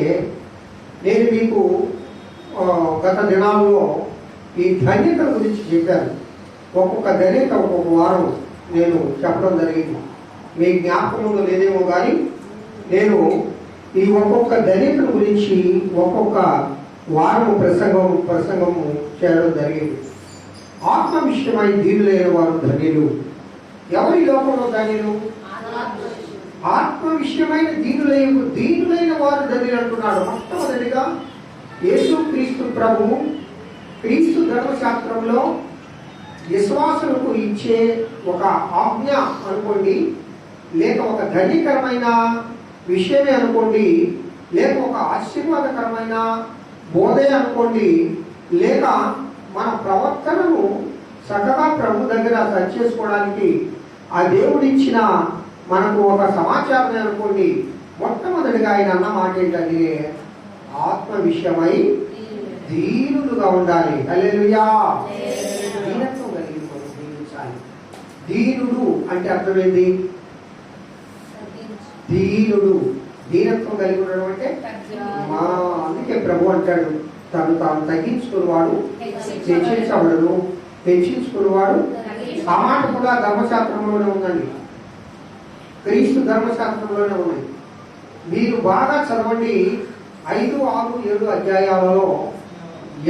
నేను మీకు గత దినాల్లో ఈ ధన్యత గురించి చెప్పాను. ఒక్కొక్క ధన్యత ఒక్కొక్క వారం నేను చెప్పడం జరిగింది. మీ జ్ఞాపకంలో లేదేమో కానీ నేను ఈ ఒక్కొక్క ధన్యత గురించి ఒక్కొక్క వారం ప్రసంగము చేయడం జరిగింది. ఆత్మ విషయమై దీనులైన వారు ధన్యులు. ఎవరి లోకంలో ధన్యులు? ఆత్మ విషయమైన దీనులైన వారు ధన్యులు అంటున్నాడు. మొట్టమొదటిగా యేసు క్రీస్తు ప్రభువు క్రీస్తు ధర్మశాస్త్రంలో విశ్వాసులకు ఇచ్చే ఒక ఆజ్ఞ అనుకోండి, లేక ఒక ధన్యకరమైన విషయమే అనుకోండి, లేక ఒక ఆశీర్వాదకరమైన బోధే అనుకోండి, లేక మన ప్రవర్తనను చక్కగా ప్రభు దగ్గర సరి చేసుకోవడానికి ఆ దేవుడిచ్చిన మనకు ఒక సమాచారం అనుకోండి. మొట్టమొదటిగా ఆయన అన్న మాట ఏంటంటే ఆత్మ విషయమై దీనులుగా ఉండాలి. హల్లెలూయా. దీనత్వం కలిగి జీవించాలి. దీనుడు అంటే అర్థమైంది, దీనుడు దీనత్వం కలిగి ఉండడం అంటే అందుకే ప్రభు అంటాడు తను తాను తగ్గించుకునేవాడు హెచ్చించబడను, హెచ్చించుకునేవాడు. ఆ మాట కూడా ధర్మశాస్త్రంలోనే ఉందండి, క్రీస్తు ధర్మశాస్త్రంలోనే ఉన్నాయి. మీరు బాగా చదవండి. 5, 6, 7 అధ్యాయాలలో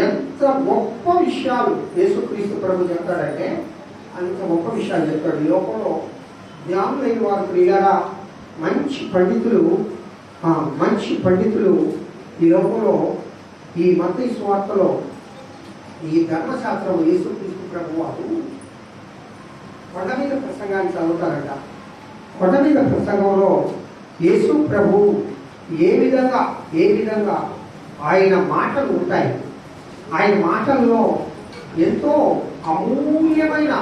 ఎంత గొప్ప విషయాలు యేసుక్రీస్తు ప్రభు చెప్తాడంటే అంత గొప్ప విషయాలు చెప్తాడు. ఈ లోకంలో జ్ఞానులైన వారు ప్రియులారా, మంచి పండితులు ఈ లోకంలో ఈ మత్తయి సువార్తలో ఈ ధర్మశాస్త్రం యేసుక్రీస్తు ప్రభు వారు కొండ మీద ప్రసంగాన్ని చదువుతారంట. కొండ మీద ప్రసంగంలో యేసు ప్రభు ఏ విధంగా ఆయన మాటలు ఉంటాయి. ఆయన మాటల్లో ఎంతో అమూల్యమైన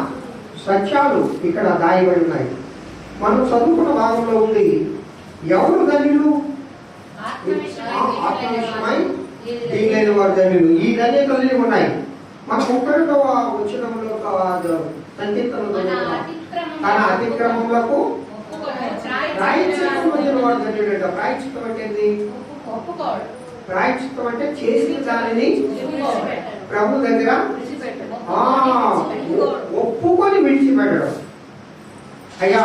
సత్యాలు ఇక్కడ దాయబడి ఉన్నాయి. మనం చదువుకున్న భాగంలో ఉంది ఎవరు ధన్యులు? ఆత్మవిషయమై దీనులైన వారు ధన్యులు. ఈ ధన్యతలు ఉన్నాయి. మన 31వ వచనంలో సంకీర్తనలో తన అతిక్రమములకు ప్రాయశ్చిత్తం పొందిన వాడు ధన్యుడట. ప్రాయశ్చిత్తం అంటే ఏంది? ప్రాయశ్చిత్తం అంటే చేసిన దానిని ప్రభు దగ్గర ఒప్పుకొని విడిచిపెట్టడం. అయ్యా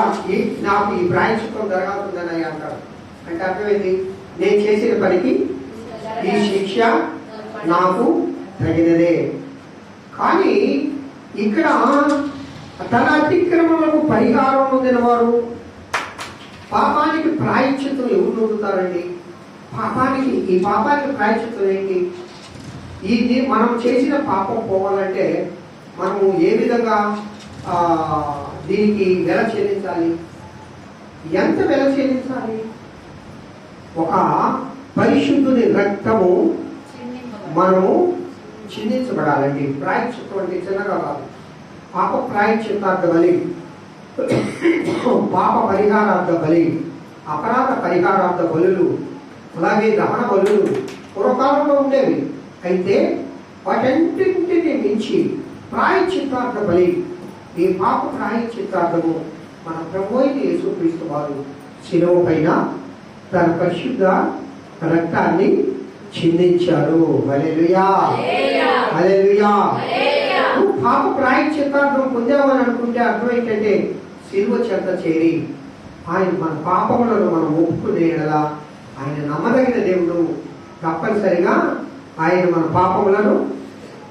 నాకు ఈ ప్రాయశ్చిత్తం జరగాల్సిందని అయ్యా అంటారు. అంటే అర్థమైంది, నేను చేసిన పనికి ఈ శిక్ష నాకు తగినదే. కానీ ఇక్కడ తన అతిక్రమలకు పరిహారం పొందిన వారు, పాపానికి ప్రాయశ్చిత్తం ఎవరు పొందుతారండి? ఈ పాపానికి ప్రాయశ్చిత్తం ఏంటి? ఇది మనం చేసిన పాపం పోవాలంటే మనము ఏ విధంగా దీనికి వెల చెల్లించాలి? ఎంత వెల చెల్లించాలి? ఒక పరిశుద్ధుని రక్తము మనము చిందించబడాలండి. ప్రాయశ్చిత్తం అంటే చిన్నగా కాదు. పాప ప్రాయశ్చిత్తార్థ బలి, పాప పరిహారార్థ బలి, అపరాధ పరిహారార్థ బలులు, అలాగే దహన బలులు పూర్వకాలంలో ఉండేవి. అయితే వాటన్నింటిని మించి ప్రాయశ్చిత్తార్థ బలి, ఈ పాప ప్రాయశ్చిత్తార్థము మన ప్రభువైన యేసుక్రీస్తు వారు శిలువ పైన తన పరిశుద్ధ రక్తాన్ని చిందించారు. హల్లెలూయా, హల్లెలూయా. పాప ప్రాయశ్చిత్తార్థం పొందామని అనుకుంటే అర్థం ఏంటంటే శిలువ చెంత చేరి ఆయన మన పాపములను మనం ఒప్పుకునేలా ఆయన నమ్మదగిన దేవుడు. తప్పనిసరిగా ఆయన మన పాపములను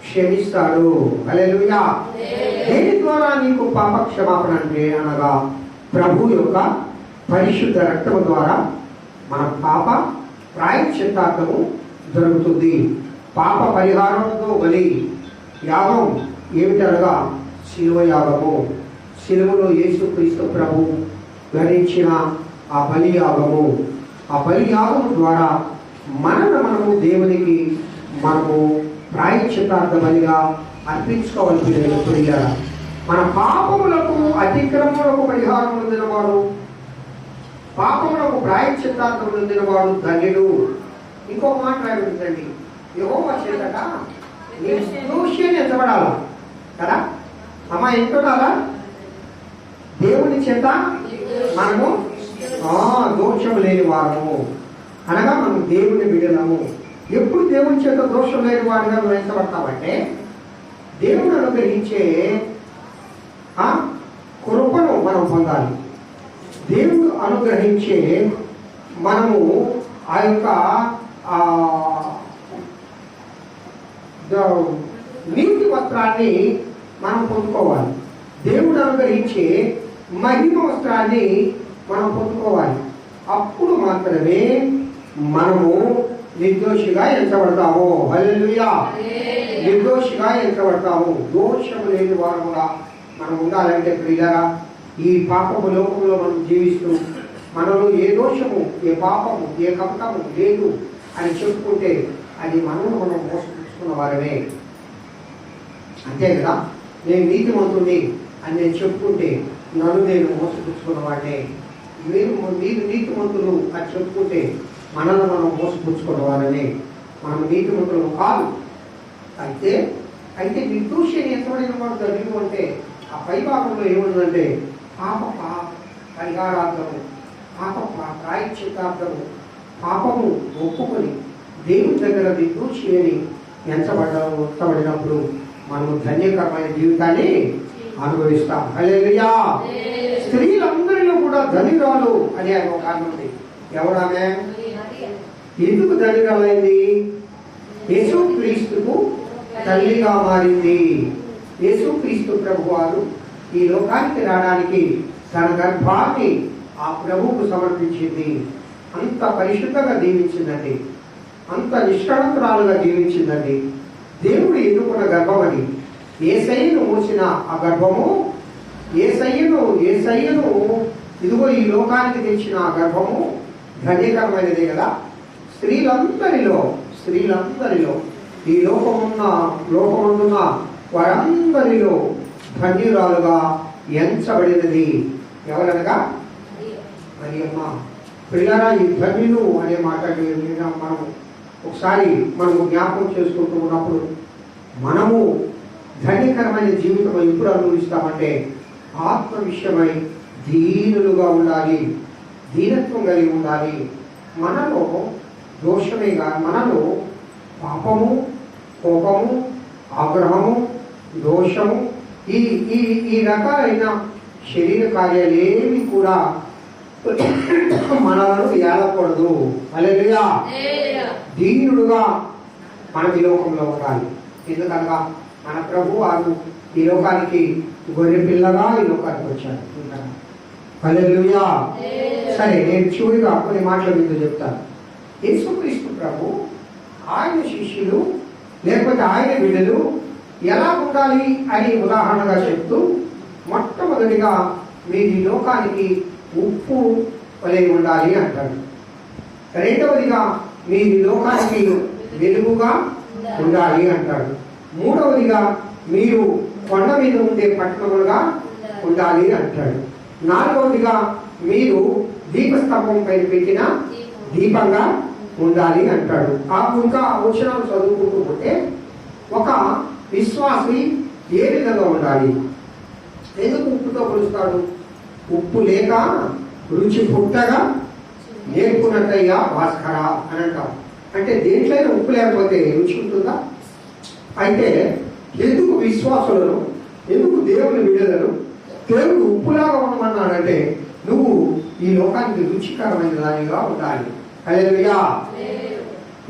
క్షమిస్తాడు. హల్లెలూయా. దేని ద్వారా నీకు పాప క్షమాపణ అంటే అనగా ప్రభు యొక్క పరిశుద్ధ రక్తము ద్వారా మన పాప ప్రాయశ్చిత్తార్థము జరుగుతుంది. పాప పరిహారంతో బలి యాగం ఏమిటనగా శిలువ యాగము. శిలువలో యేసుక్రీస్తు ప్రభు ధరించిన ఆ బలి యాగము. ఆ బలి యాగము ద్వారా మనము దేవునికి మనము ప్రాయశ్చిత్తార్థ బలిగా అర్పించుకోవాల్సిన. మన పాపములకు అతిక్రమములకు పరిహారం పొందినవాడు పాపములకు ప్రాయశ్చిత్తార్థం పొందిన వాడు ధన్యుడు. ఇంకొక మాట రాయబడిందండి, యెహోవా చేతట నిర్దోషి అని ఎంచబడాలా కదా అమ్మా, ఎంచుడాలా దేవుని చేత మనము దోషం లేని వారము, అనగా మనం దేవుని బిడ్డలము. ఎప్పుడు దేవుని చేత దోషం లేని వాడిగా నువ్వు ఎంచబడతావంటే దేవుడు అనుగ్రహించే కృపను మనం పొందాలి. దేవుడు అనుగ్రహించే మనము ఆ యొక్క నీతి వస్త్రాన్ని మనం పొందుకోవాలి. దేవుడు అనుగ్రహించే మహిమ వస్త్రాన్ని మనం పొందుకోవాలి. అప్పుడు మాత్రమే మనము నిర్దోషిగా ఎంచబడతాము. హల్లెలూయా. నిర్దోషిగా ఎంచబడతాము. దోషము లేని వారముగా మనం ఉండాలంటే ప్రియులారా, ఈ పాపము లోకంలో మనం జీవిస్తూ మనలో ఏ దోషము, ఏ పాపము, ఏ కపటము లేదు అని చెప్పుకుంటే అది మనం మోసపుచ్చుకున్న వారమే. అంతే కదా, నేను నీతిమంతుడిని అని నేను చెప్పుకుంటే నన్ను నేను మోసపుచ్చుకున్న వాడినే. మీరు నీతిమంతులు అని చెప్పుకుంటే మనల్ని మనం మోసపుచ్చుకున్న వారనే. మనం నీతిమంతులు కాదు. అయితే నిర్దోషిని ఎంతమైన వాడు ధన్యుడు అంటే ఆ పై భాగంలో ఏముందంటే పాప పరిహారార్థము, పాప ప్రాయశ్చిత్తార్థము, పాపము ఒప్పుకొని దేవుని దగ్గర నిర్దోషి అని ఎంచబడినప్పుడు మనము ధన్యకరమైన జీవితాన్ని అనుభవిస్తాం. హల్లెలూయా. స్త్రీలందరిలో కూడా ధనిరాలు అనే ఒక కారణం ఉంది. ఎవరామె? ఎందుకు ధనిరాలైంది? యేసుక్రీస్తుకు తల్లిగా మారింది. యేసుక్రీస్తు ప్రభువారు ఈ లోకానికి రావడానికి తన గర్భాన్ని ఆ ప్రభువుకు సమర్పించింది. అంత పరిశుద్ధంగా దీవించిందండి, అంత నిష్కళంకురాలుగా జీవించిందండి. దేవుడు ఎన్నుకున్న గర్భం అని యేసయ్యను మోసిన ఆ గర్భము, యేసయ్యను ఇదిగో ఈ లోకానికి తెచ్చిన ఆ గర్భము ధన్యకరమైనదే కదా. స్త్రీలందరిలో ఈ లోకమున్న వారందరిలో ధన్యురాలుగా ఎంచబడినది ఎవరనగా మరియమ్మ. పిల్లరా, ఈ ధన్యులు అనే మాట మనం ఒకసారి మనము జ్ఞాపకం చేసుకుంటూ ఉన్నప్పుడు మనము ధన్యకరమైన జీవితం ఎప్పుడు అనుభవిస్తామంటే ఆత్మ విషయమై దీనులుగా ఉండాలి, దీనత్వం కలిగి ఉండాలి. మనలో దోషమేగా, మనలో పాపము, కోపము, ఆగ్రహము, దోషము, ఈ రకాలైన శరీర కార్యాలేవి కూడా మనలను ఏలకూడదు. హల్లెలూయా. దీనుడుగా మనం ఈ లోకంలో ఉండాలి. ఎందుకనగా మన ప్రభు వారు ఈ లోకానికి గొర్రె పిల్లగా ఈ లోకానికి వచ్చారు. హల్లెలూయా. సరే, నేను చివరిగా కొన్ని మాటల మీద చెప్తాను. యేసుక్రీస్తు ప్రభు ఆయన శిష్యులు లేకపోతే ఆయన బిడ్డలు ఎలా ఉండాలి అని ఉదాహరణగా చెప్తూ, మొట్టమొదటిగా మీరు ఈ లోకానికి ఉప్పు వలె ఉండాలి అంటాడు. రెండవదిగా మీరు ఈ లోకానికి వెలుగుగా ఉండాలి అంటాడు. మూడవదిగా మీరు కొండ మీద ఉండే పట్టణములుగా ఉండాలి అంటాడు. నాలుగవదిగా మీరు దీపస్తంభం పైన పెట్టిన దీపంగా ఉండాలి అంటాడు. ఇంకా వచనాలు చదువుకుంటూ ఉంటే ఒక విశ్వాసి ఏ విధంగా ఉండాలి? ఎందుకు ఉప్పుతో కొలుస్తాడు? ఉప్పు లేక రుచి పుట్టగా నేర్పునట్టయ్యా భాస్కర అని అంటాం. అంటే దేంట్లైనా ఉప్పు లేకపోతే రుచి ఉంటుందా? అయితే ఎందుకు విశ్వాసులను, ఎందుకు దేవుని బిడ్డలను దేవుడు ఉప్పులాగా ఉండమన్నాడంటే నువ్వు ఈ లోకానికి రుచికరమైన దానిగా ఉండాలి. హల్లెలూయా.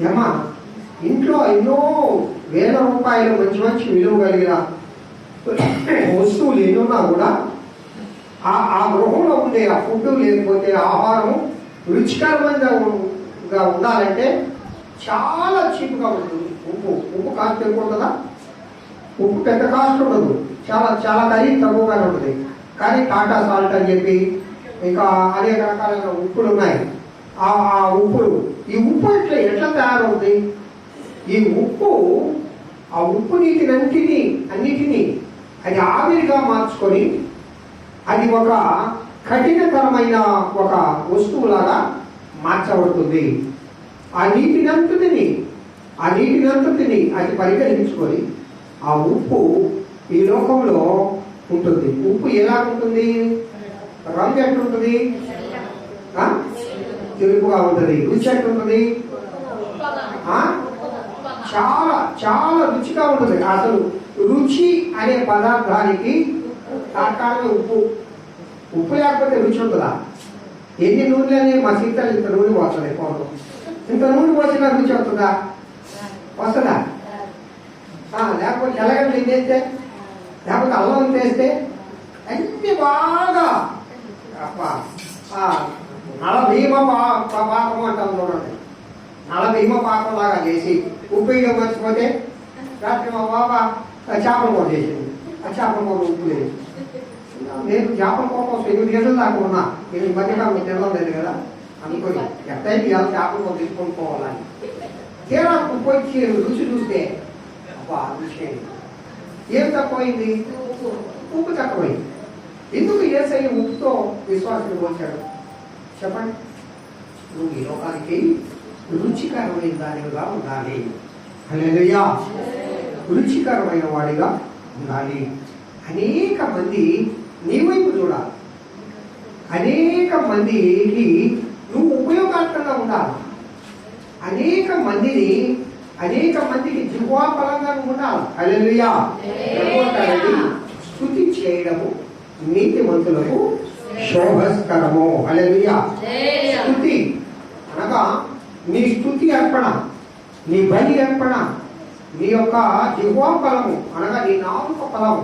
ఏమా, ఇంట్లో ఎన్నో వేల రూపాయలు మంచి విలువ కలిగిన వస్తువులు ఎన్నున్నా కూడా ఆ గృహంలో ఉండే ఆ ఫుడ్ లేకపోతే ఆహారం రుచికరమైనగా ఉండాలంటే చాలా చీప్గా ఉంటుంది. ఉప్పు కాస్ట్ ఎక్కువ ఉంటుందా? ఉప్పు పెద్ద కాస్ట్ ఉండదు, చాలా ఖరీదు తక్కువగానే ఉంటుంది. కానీ టాటా సాల్ట్ అని చెప్పి ఇంకా అనేక రకాలైన ఉప్పులు ఉన్నాయి. ఆ ఉప్పులు, ఈ ఉప్పు ఎట్లా తయారవుతుంది? ఈ ఉప్పు, ఆ ఉప్పు అన్నిటినీ అది ఆవిరిగా మార్చుకొని అది ఒక కఠినతరమైన ఒక వస్తువులాగా మార్చబడుతుంది. ఆ నీటినంతటిని అది పరిగణించుకొని ఆ ఉప్పు ఈ లోకంలో ఉంటుంది. ఉప్పు ఎలా ఉంటుంది? రంగు ఎట్లుంటుంది? తెలుపుగా ఉంటుంది. రుచి ఎట్లుంటుంది? చాలా చాలా రుచిగా ఉంటుంది. అసలు రుచి అనే పదార్థానికి తాత్కాలిక ఉప్పు లేకపోతే రుచి ఉంటుందా? ఎన్ని నూనెలని మా సీతలు ఇంత నూనె పోతుంది. పోదు ఇంత నూనె పోసినా రుచి వస్తుందా? వస్తుందా? లేకపోతే తెల్లగడ్డలు తినేస్తే, లేకపోతే అల్లం వేస్తే అన్ని బాగా నల భీమ పాకం అంటాం చూడండి. నల భీమ పాకం లాగా చేసి ఉప్పు ఇక మర్చిపోతే రాత్రి మా బాబా చేపల కూర చేసింది. ఆ చేపల కూర ఉప్పు లేదు. నేను చేపల కూర కోసం 8 గంటలు దాకా ఉన్నా. నేను ఈ మధ్యకాలం తినడం లేదు కదా అనుకోని ఎట్టయితే ఇవాళ చేపల కూర తీసుకొని పోవాలని తీరా ఉప్పు వచ్చి రుచి చూస్తే అబ్బా రుచి ఏం తక్కువైంది? ఉప్పు తక్కువైంది. ఎందుకు యేసయ్య ఉప్పుతో విశ్వాసం వచ్చాడు చెప్పండి? నువ్వు ఈ లోకానికి రుచికరమైన దానిగా ఉండాలి. హల్లెలూయా. రుచికరమైన వాడిగా ఉండాలి. అనేక మంది నీ వైపు చూడాలి. అనేక మందికి నువ్వు ఉపయోగకరంగా ఉండాలి. అనేక మందికి జిహ్వాఫలంగా నువ్వు ఉండాలి. హల్లెలూయా. స్తుతి చేయడము నీతిమంతులకు శోభస్కరము. హల్లెలూయా. స్తుతి అనగా నీ స్తుతి అర్పణ, నీ బలి అర్పణ, నీ యొక్క జిహ్వా ఫలము అనగా నీ నాలుక ఫలము,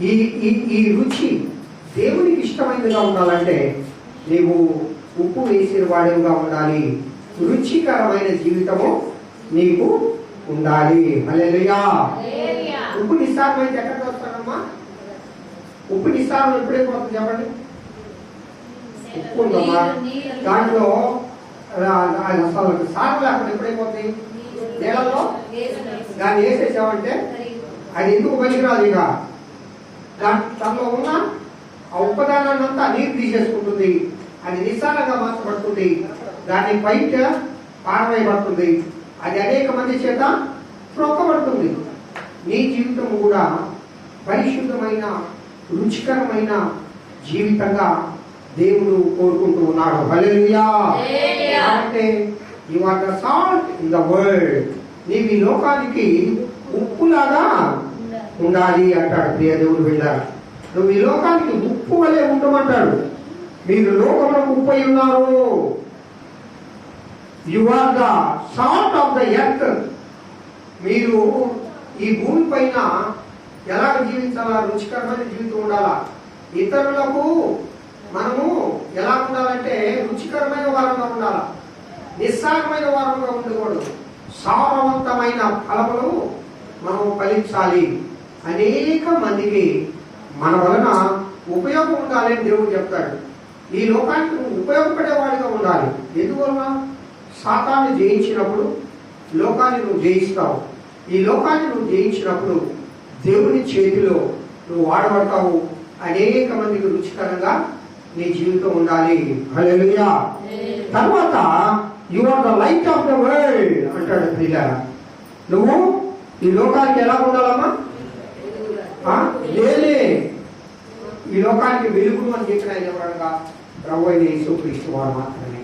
ఈ రుచి దేవునికి ఇష్టమైనదిగా ఉండాలంటే నీవు ఉప్పు వేసిన వాడిగా ఉండాలి. రుచికరమైన జీవితము నీకు ఉండాలి. హల్లెలూయా. ఉప్పు నిస్సారమైతే ఎక్కడికి వస్తానమ్మా? ఉప్పు నిస్సారం ఎప్పుడైపోతుంది చెప్పండి? ఉప్పు ఉందమ్మా దాంట్లో సారం లేకుండా ఎప్పుడైపోతుంది? నీళ్ళల్లో దాన్ని వేసేసామంటే అది ఎందుకు పనికిరాదు. ఇక దాంట్లో ఉన్న ఆ ఉప్పదానాన్ని అంతా నీరు తీసేసుకుంటుంది. అది నిస్సారంగా మార్చబడుతుంది. దాన్ని బయట పారవేయబడుతుంది. అది అనేక మంది చేత త్రొక్కబడుతుంది. నీ జీవితం కూడా పరిశుద్ధమైన రుచికరమైన జీవితంగా దేవుడు కోరుకుంటూ ఉన్నాడు. హల్లెలూయా. అంటే you are the salt in the world. నీవు ఈ లోకానికి ఉప్పులాగా ఉండాలి అంటాడు ప్రియ దేవుడు. వెళ్ళారు నువ్వు ఈ లోకానికి ఉప్పు వలె ఉండమంటాడు. మీరు లోకంలో ఉప్పు అయి ఉన్నారు. You are the salt of the earth. మీరు ఈ భూమి పైన ఎలా జీవించాలా? రుచికరమైన జీవితం ఉండాలా. ఇతరులకు మనము ఎలా ఉండాలంటే రుచికరమైన వారంగా ఉండాలా. నిస్సారమైన వారంగా ఉండకూడదు. సారవంతమైన ఫలములు మనం ఫలించాలి. అనేక మందికి మన వలన ఉపయోగం ఉండాలని దేవుడు చెప్తాడు. ఈ లోకానికి నువ్వు ఉపయోగపడేవాడిగా ఉండాలి. ఎందువలన? సాతాన్ని జయించినప్పుడు లోకాన్ని నువ్వు జయిస్తావు. ఈ లోకాన్ని నువ్వు జయించినప్పుడు దేవుని చేతిలో నువ్వు వాడబడతావు. అనేక మందికి రుచికరంగా నీ జీవితం ఉండాలి. హల్లెలూయా. తర్వాత you are the light of the world అంటాడు ప్రియులారా. నువ్వు ఈ లోకానికి ఎలా ఉండాలమ్మా? లేలే ఈ లోకానికి వెలుగు అని చెప్పిన ఆయన ఎవరనగా ప్రభువైన యేసుక్రీస్తు వారు మాత్రమే.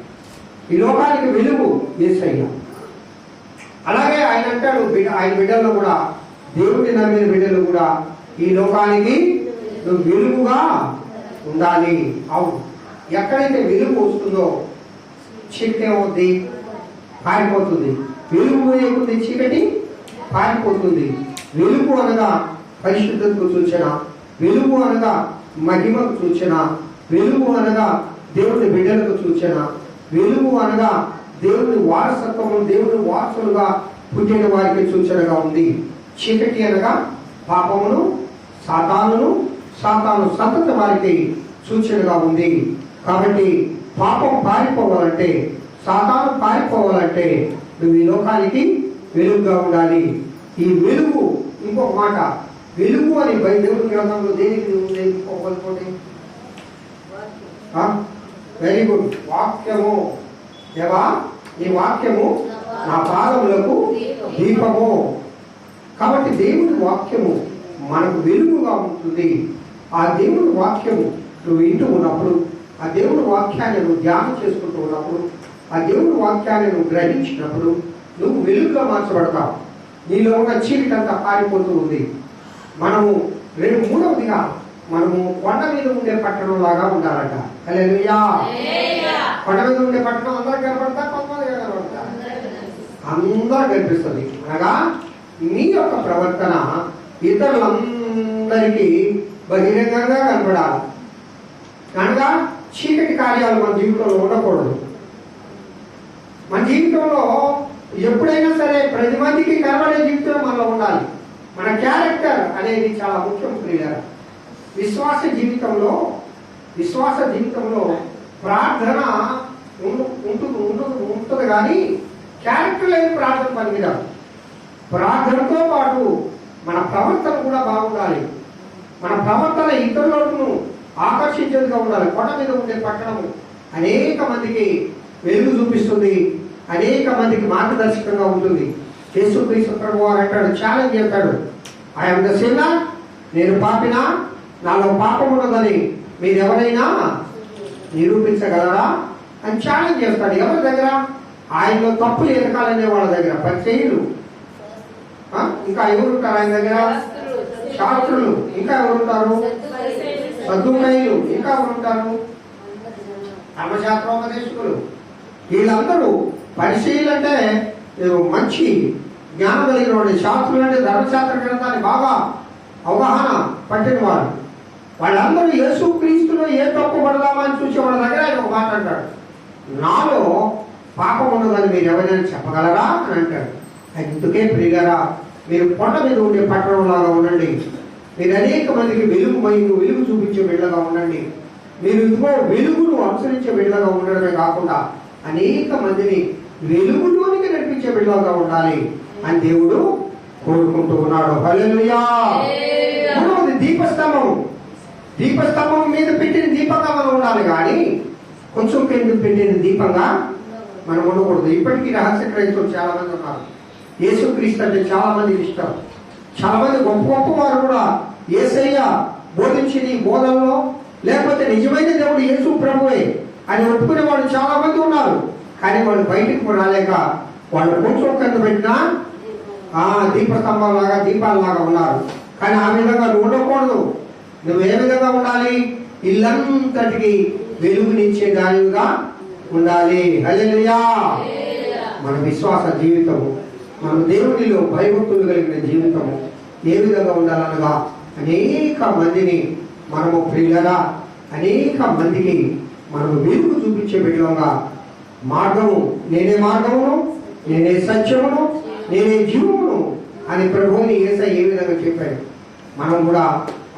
ఈ లోకానికి వెలుగు యేసయ్య. అలాగే ఆయన అంటాడు ఆయన బిడ్డల్లో కూడా, దేవుడి నమ్మిన బిడ్డలు కూడా ఈ లోకానికి నువ్వు వెలుగుగా ఉండాలి. అవును, ఎక్కడైతే వెలుగు వస్తుందో చీకటి ఏమవుతుంది? పారిపోతుంది. వెలుగు ఏముంది? చీకటి పారిపోతుంది. వెలుగు అనగా పరిశుద్ధతకు సూచన, వెలుగు అనగా మహిమకు సూచన, వెలుగు అనగా దేవుని బిడ్డలకు సూచన, వెలుగు అనగా దేవుని వారసత్వము, దేవుని వారసులుగా పుట్టిన వారికి సూచనగా ఉంది. చీకటి అనగా పాపమును, సాతాను సంతత వారికి సూచనగా ఉంది. కాబట్టి పాపం పారిపోవాలంటే, సాతాను పారిపోవాలంటే నువ్వు ఈ లోకానికి వెలుగుగా ఉండాలి. ఈ వెలుగు, ఇంకొక మాట, వెలుగు అని దేవుని గ్రంథంలో దేనికి నువ్వు నేర్చుకోకపోతే వెరీ గుడ్. వాక్యము, దేవా ఈ వాక్యము నా పాదములకు దీపము. కాబట్టి దేవుని వాక్యము మనకు వెలుగుగా ఉంటుంది. ఆ దేవుని వాక్యము నువ్వు వింటూ ఉన్నప్పుడు, ఆ దేవుని వాక్యాన్ని నువ్వు ధ్యానం చేసుకుంటూ ఉన్నప్పుడు, ఆ దేవుని వాక్యాన్ని నువ్వు గ్రహించినప్పుడు నువ్వు వెలుగుగా మార్చబడతావు. నీలో ఉన్న చీకటి అంతా పారిపోతూ ఉంది. మనము మూడవదిగా మనము కొండ మీద ఉండే పట్టణం లాగా ఉండాలంట. హల్లెలూయా. కొండ మీద ఉండే పట్టణం అందరూ కనబడతా, కొంతమంది కనబడతా, అందరూ కనిపిస్తుంది. అనగా నీ యొక్క ప్రవర్తన ఇతరులందరికీ బహిరంగంగా కనపడాలి. అనగా చీకటి కార్యాలు మన జీవితంలో ఉండకూడదు. మన జీవితంలో ఎప్పుడైనా సరే 10 మందికి కనబడే జీవితం మనలో ఉండాలి. మన క్యారెక్టర్ అనేది చాలా ముఖ్యం ప్రియులారా. విశ్వాస జీవితంలో ప్రార్థన ఉంటుంది కానీ క్యారెక్టర్ లేని ప్రార్థన పనికిరాదు. ప్రార్థనతో పాటు మన ప్రవర్తన కూడా బాగుండాలి. మన ప్రవర్తన ఇతరులను ఆకర్షించేదిగా ఉండాలి. కొండ మీద ఉండే పట్టణము అనేక మందికి వెలుగు చూపిస్తుంది, అనేక మందికి మార్గదర్శకంగా ఉంటుంది. యేసుక్రీస్తు ప్రభువారు అంటాడు, ఛాలెంజ్ చేస్తాడు, ఐఎమ్ ద సిన్నర్, నేను పాపినా, నాలో పాపం ఉన్నదని మీరు ఎవరైనా నిరూపించగలరా అని ఛాలెంజ్ చేస్తాడు. ఎవరి దగ్గర? ఆయనలో తప్పులు ఎదకాలనే వాళ్ళ దగ్గర, పరిచయులు, ఇంకా ఎవరుంటారు ఆయన దగ్గర? శాస్త్రులు, ఇంకా ఎవరుంటారు? సద్దుకైలు, ఇంకా ఎవరుంటారు? ధర్మశాస్త్రోపదేశకులు. వీళ్ళందరూ పరిశీలు అంటే మంచి జ్ఞానం కలిగిన వాడు. శాస్త్రులు అంటే ధర్మశాస్త్ర గ్రంథాన్ని బాగా అవగాహన పట్టిన వాడు. వాళ్ళందరూ యేసుక్రీస్తులో ఏ తప్పు పడదామని చూసి వాళ్ళ దగ్గర ఆయన ఒక మాట అంటాడు, నాలో పాపం ఉన్నదని మీరు ఎవరైనా చెప్పగలరా అని అంటాడు. అందుకే ప్రియులారా, మీరు కొండ మీద ఉండే పట్టణంలాగా ఉండండి. మీరు అనేక మందికి వెలుగు చూపించే బిడ్డగా ఉండండి. మీరు ఇదిగో వెలుగును అనుసరించే బిడ్డగా ఉండడమే కాకుండా అనేక మందిని వెలుగులోనికి నడిపించే బిడ్డగా ఉండాలి అని దేవుడు కోరుకుంటూ ఉన్నాడు. హల్లెలూయా. మూడవది దీపస్తంభం మీద పెట్టిన దీపంగా మనం ఉండాలి కానీ కొంచెం కింద పెట్టిన దీపంగా మనం ఉండకూడదు. ఇప్పటికీ రహస్య క్రైస్తవులు చాలా మంది ఉన్నారు. యేసుక్రీస్తు అంటే చాలా మంది ఇష్టం. చాలా మంది గొప్ప వారు కూడా యేసయ్య బోధించిన బోధనలో లేకపోతే నిజమైన దేవుడు యేసు ప్రభువే అని ఒప్పుకునే వాళ్ళు చాలా మంది ఉన్నారు. కానీ వాళ్ళు బయటికి రాలేక వాళ్ళు కొంచెం కింద పెట్టినా దీపస్తంభంలాగా దీపాలలాగా ఉన్నారు. కానీ ఆ విధంగా నువ్వు ఉండకూడదు. నువ్వు ఏ విధంగా ఉండాలి? ఇల్లంతటికి వెలుగునిచ్చే దానిగా ఉండాలి. హల్లెలూయా. మన విశ్వాస జీవితము, మన దేవునిలో భయభక్తులు కలిగిన జీవితము ఏ విధంగా ఉండాలనగా అనేక మందిని మనము ప్రియులరా, అనేక మందికి మనము వెలుగు చూపించే విధంగా నేనే మార్గమును, నేనే సత్యమును, నేనే జీవమును అని ప్రభువుని యేసయ్య ఏ విధంగా చెప్పాడు. మనం కూడా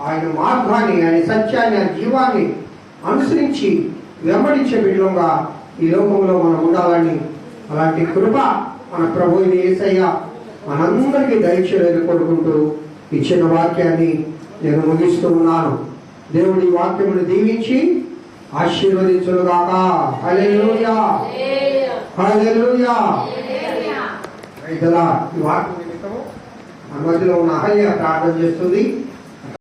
ఆయన మార్గాన్ని, ఆయన సత్యాన్ని, ఆయన జీవాన్ని అనుసరించి వెంబడించే విధంగా ఈ లోకంలో మనం ఉండాలని అలాంటి కృప మన ప్రభువుని యేసయ్య మనందరికీ దయచేయాలని కోరుకుంటూ ఇచ్చిన వాక్యాన్ని నేను ముగిస్తూ ఉన్నాను. దేవుడి వాక్యమును దీవించి ఆశీర్వదించుగాక. హల్లెలూయా, హల్లెలూయా. ఈ వాక్యం నిమిత్తము మన మధ్యలో ఉన్న అహల్య ప్రార్థన చేస్తుంది.